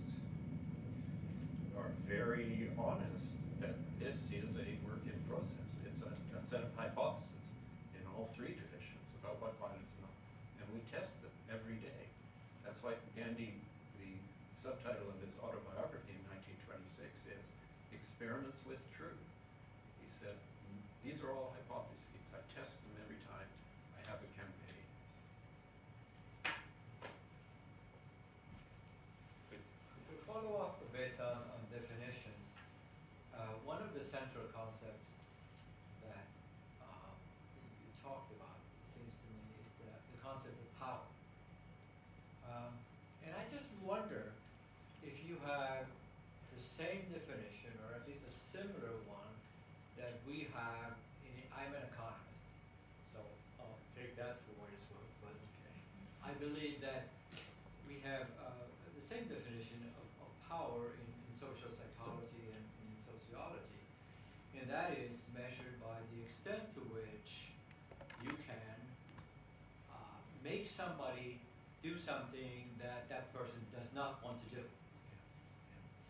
Speaker 2: are very honest that this is a work in process. It's a set of hypotheses in all three traditions about what violence is not. And we test them every day. That's why Gandhi, the subtitle of his autobiography in 1926 is Experiments with Truth. He said, these are all hypotheses. I test them every time I have a campaign.
Speaker 5: To follow up a bit on definitions, one of the central concepts that you talked about, it seems to me, is the concept of power. And I just wonder if you have the same definition, or at least a similar one, that we have I'm an economist, so I'll take that for what it's worth, but I believe that we have the same definition of power in social psychology and in sociology, and that is measured by the extent to which you can make somebody do something that that person does not want to do.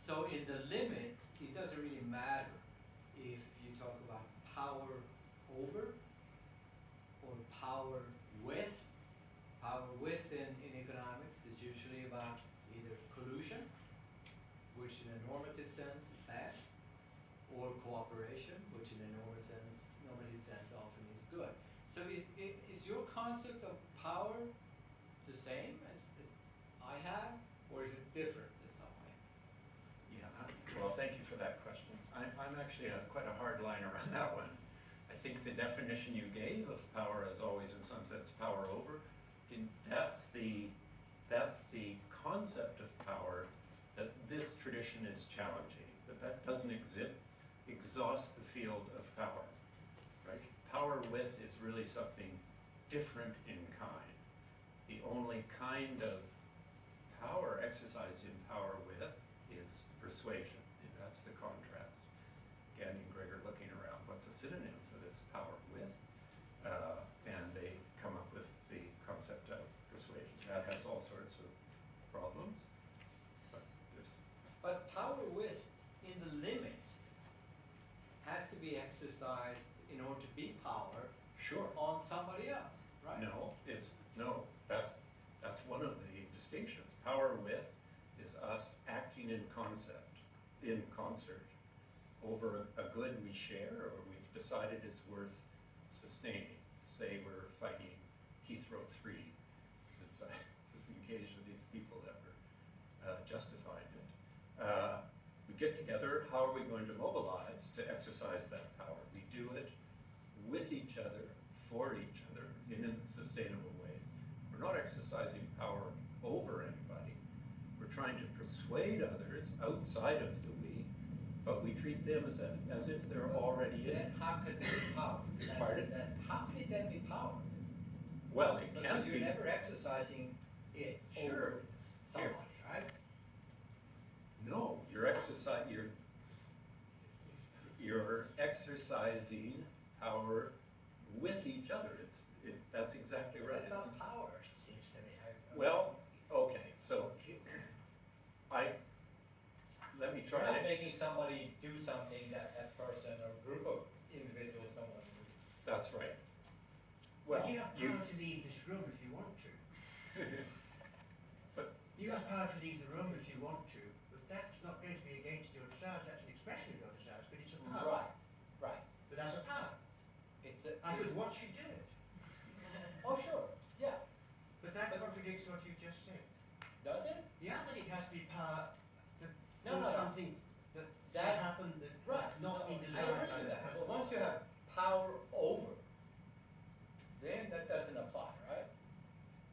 Speaker 5: So in the limit, it doesn't really matter if you talk about power over or power with. Power with in economics is usually about either collusion, which in a normative sense is bad, or cooperation, which in a normative sense often is good. So is your concept of power the same as I have, or is it different in some way?
Speaker 2: Yeah, well, thank you for that question. I'm actually quite a hard line around that one. I think the definition you gave of power is always, in some sense, power over. That's the concept of power that this tradition is challenging. That doesn't exhaust the field of power, right? Power with is really something different in kind. The only kind of power exercised in power with is persuasion. That's the contrast. Gandhi and Gregg are looking around, what's a synonym for this power with? And they come up with the concept of persuasion. That has all sorts of problems, but there's...
Speaker 5: But power with, in the limit, has to be exercised in order to be power
Speaker 2: Sure.
Speaker 5: on somebody else, right?
Speaker 2: No, that's one of the distinctions. Power with is us acting in concert over a good we share or we've decided is worth sustaining. Say we're fighting Heathrow 3, since I was engaged with these people that were justifying it. We get together, how are we going to mobilize to exercise that power? We do it with each other, for each other, in sustainable ways. We're not exercising power over anybody. We're trying to persuade others outside of the we, but we treat them as if they're already in.
Speaker 5: Then how can it be power?
Speaker 2: Pardon?
Speaker 5: How can it then be power?
Speaker 2: Well, it
Speaker 5: Because
Speaker 2: can't
Speaker 5: you're
Speaker 2: be.
Speaker 5: never exercising it
Speaker 2: Sure.
Speaker 5: over somebody, right?
Speaker 2: No, you're exercising power with each other. That's exactly right.
Speaker 5: That's not power, it seems to me.
Speaker 2: Well, okay, so let me
Speaker 5: You're
Speaker 2: try.
Speaker 5: not making somebody do something that that person or group of individuals don't want to do.
Speaker 2: That's right.
Speaker 6: Well, you have power to leave this room if you want to.
Speaker 2: But
Speaker 6: You have power to leave the room if you want to, but that's not going to be against your desires. That's an expression of your desires, but it's a power.
Speaker 5: Right.
Speaker 6: But that's a power. I could watch you do it.
Speaker 5: Oh, sure, yeah.
Speaker 6: But that contradicts what you just said.
Speaker 5: Does it?
Speaker 6: Yeah, but it has to be power to
Speaker 5: No,
Speaker 6: do
Speaker 5: no, no.
Speaker 6: something that happened that
Speaker 5: Right.
Speaker 6: not
Speaker 5: I
Speaker 6: be desired
Speaker 5: agree
Speaker 6: by
Speaker 5: with
Speaker 6: the
Speaker 5: that.
Speaker 6: person.
Speaker 5: But once you have power over, then that doesn't apply, right?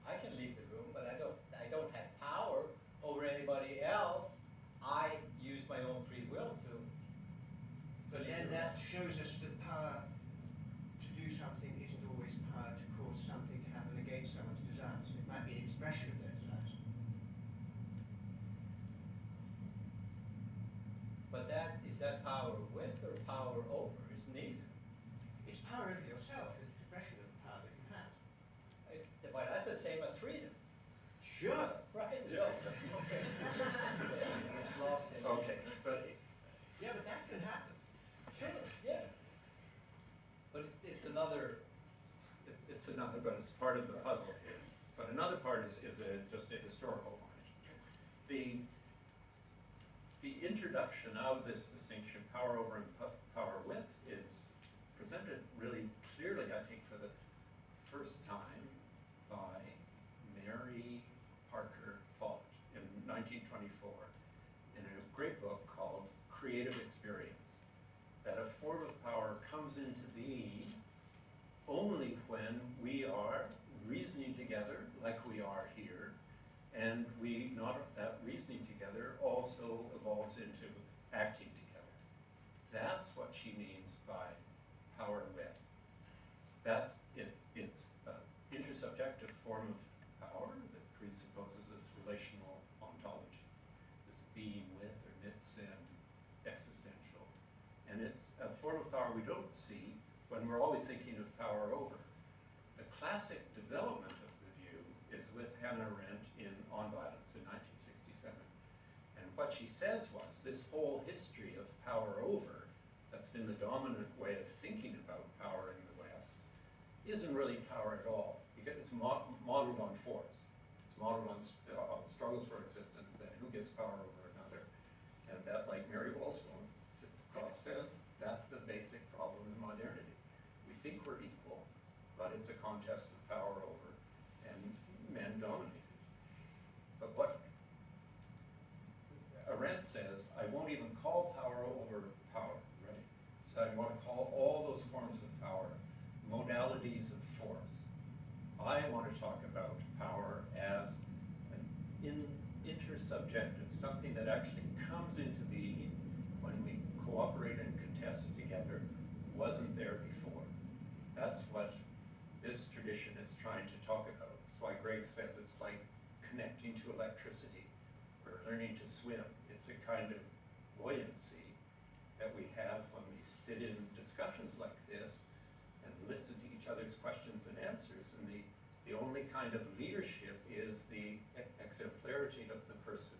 Speaker 5: I can leave the room, but I don't have power over anybody else. I use my own free will to
Speaker 6: But
Speaker 5: leave
Speaker 6: then
Speaker 5: the room.
Speaker 6: that shows us that power to do something isn't always power to cause something to happen against someone's desires. It might be an expression of their desires.
Speaker 5: But is that power with or power over? It's neither.
Speaker 6: It's power over yourself. It's an expression of the power that you have.
Speaker 5: But that's the same as freedom.
Speaker 6: Sure.
Speaker 5: Right.
Speaker 2: Yeah.
Speaker 5: Okay. Lost in-
Speaker 2: okay, but
Speaker 6: Yeah, but that can happen.
Speaker 5: Sure, yeah. But it's another.
Speaker 2: it's another, but it's part of the puzzle here. But another part is just a historical point. The introduction of this distinction, power over and power with, is presented really clearly, I think, for the first time by Mary Parker Follett in 1924 in a great book called Creative Experience, that a form of power comes into being only when we are reasoning together like we are here, and that reasoning together also evolves into acting together. That's what she means by power with. It's an intersubjective form of power that presupposes this relational ontology, this being with or midsen existential. And it's a form of power we don't see when we're always thinking of power over. The classic development of the view is with Hannah Arendt in Nonviolence in 1967. And what she says was this whole history of power over, that's been the dominant way of thinking about power in the West, isn't really power at all, because it's modeled on force. It's modeled on struggles for existence, then who gets power over another. And that, like Mary Wollstone says, that's the basic problem in modernity. We think we're equal, but it's a contest of power over, and men dominate. But what Arendt says, I won't even call power over power, right? So I want to call all those forms of power modalities of force. I want to talk about power as an intersubjective, something that actually comes into being when we cooperate and contest together, wasn't there before. That's what this tradition is trying to talk about. That's why Gregg says it's like connecting to electricity or learning to swim. It's a kind of buoyancy that we have when we sit in discussions like this and listen to each other's questions and answers. And the only kind of leadership is the exemplarity of the person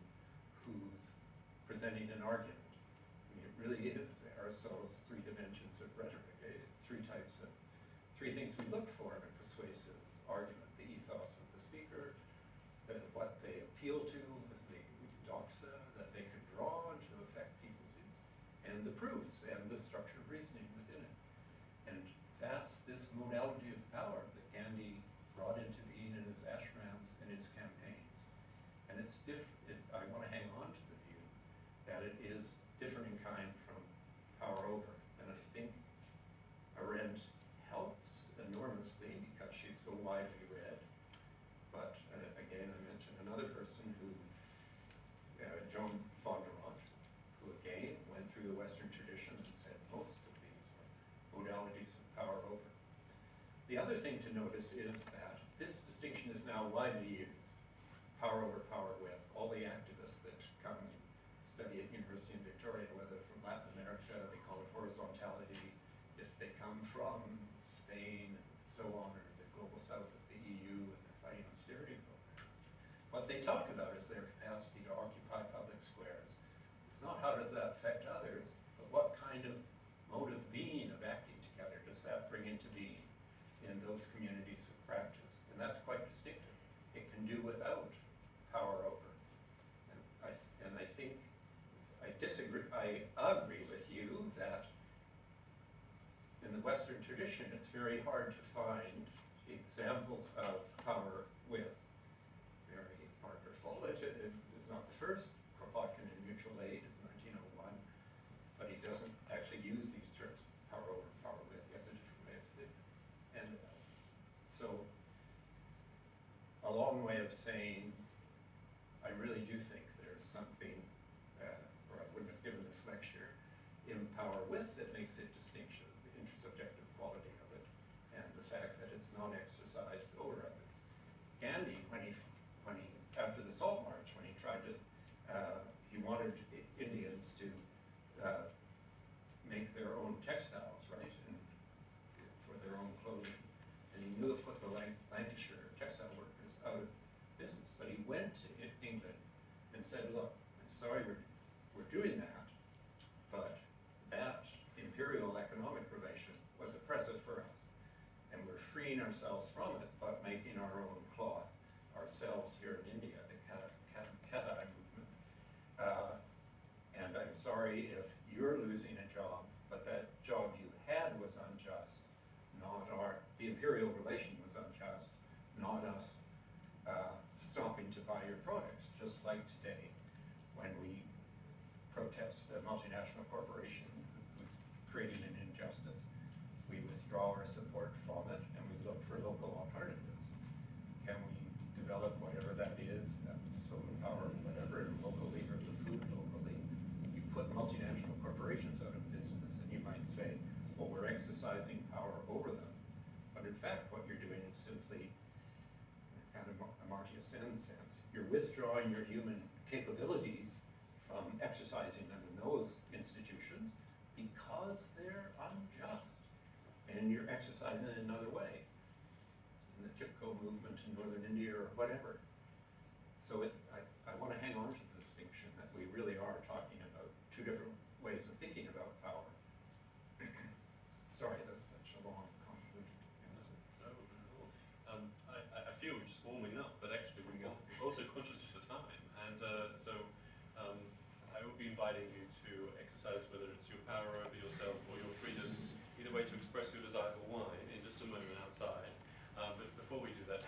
Speaker 2: who's presenting an argument. I mean, it really is Aristotle's three dimensions of rhetoric, three things we look for in a persuasive argument: the ethos of the speaker, what they appeal to as the doxa that they can draw on to affect people's views, and the proofs and the structure of reasoning within it. And that's this modality of power that Gandhi brought into being in his ashrams and his campaigns. And it's different. I want to hang on to the view that it is different in kind from power over. And I think Arendt helps enormously because she's so widely read. But again, I mentioned another person who, Joan von der Rohe, who again went through the Western tradition and said most of these are modalities of power over. The other thing to notice is that this distinction is now widely used. Power over, power with. All the activists that come and study at University in Victoria, whether from Latin America, they call it horizontality. If they come from Spain and so on, or the global south of the EU, and they're fighting austerity programs, what they talk about is their capacity to occupy public squares. It's not how does that affect others, but what kind of mode of being, of acting together, does that bring into being in those communities of practice? And that's quite distinctive. It can do without power over. And I think, I agree with you that in the Western tradition, it's very hard to find examples of power with. Very wonderful. It's not the first. Kropotkin in Mutual Aid is 1901, but he doesn't actually use these terms, power over, power with. He has a different way of it. And so, a long way of saying, I really do think there's something, or I wouldn't have given this lecture, in power with that makes it distinctive, the intersubjective quality of it, and the fact that it's not exercised over others. Gandhi, when he after the Salt March, when he tried to, he wanted Indians to make their own textiles, right, and for their own clothing, and he knew it put the Lancashire textile workers out of business. But he went to England and said, look, I'm sorry we're doing that, but that imperial economic relation was oppressive for us. And we're freeing ourselves from it, but making our own cloth ourselves here in India, the Kata movement. And I'm sorry if you're losing a job, but that job you had was unjust, not the imperial relation was unjust, not us stopping to buy your products, just like today when we protest a multinational corporation who's creating an injustice. We withdraw our support from it and we look for local alternatives. Can we develop whatever that is, that's solar power, whatever, locally, or the food locally? You put multinational corporations out of business and you might say, well, we're exercising power over them. But in fact, what you're doing is simply kind of Amartya Sen's sense. You're withdrawing your human capabilities from exercising them in those institutions because they're unjust. And you're exercising it another way, in the Chipko movement in northern India or whatever. So I want to hang on to the distinction that we really are talking about two different ways of thinking about power. Sorry, that's such a long, convoluted answer.
Speaker 1: No, not at all. I feel we're just warming up, but actually we're also conscious of the time. And so I will be inviting you to exercise whether it's your power over yourself or your freedom, either way, to express your desire for wine in just a moment outside. But before we do that,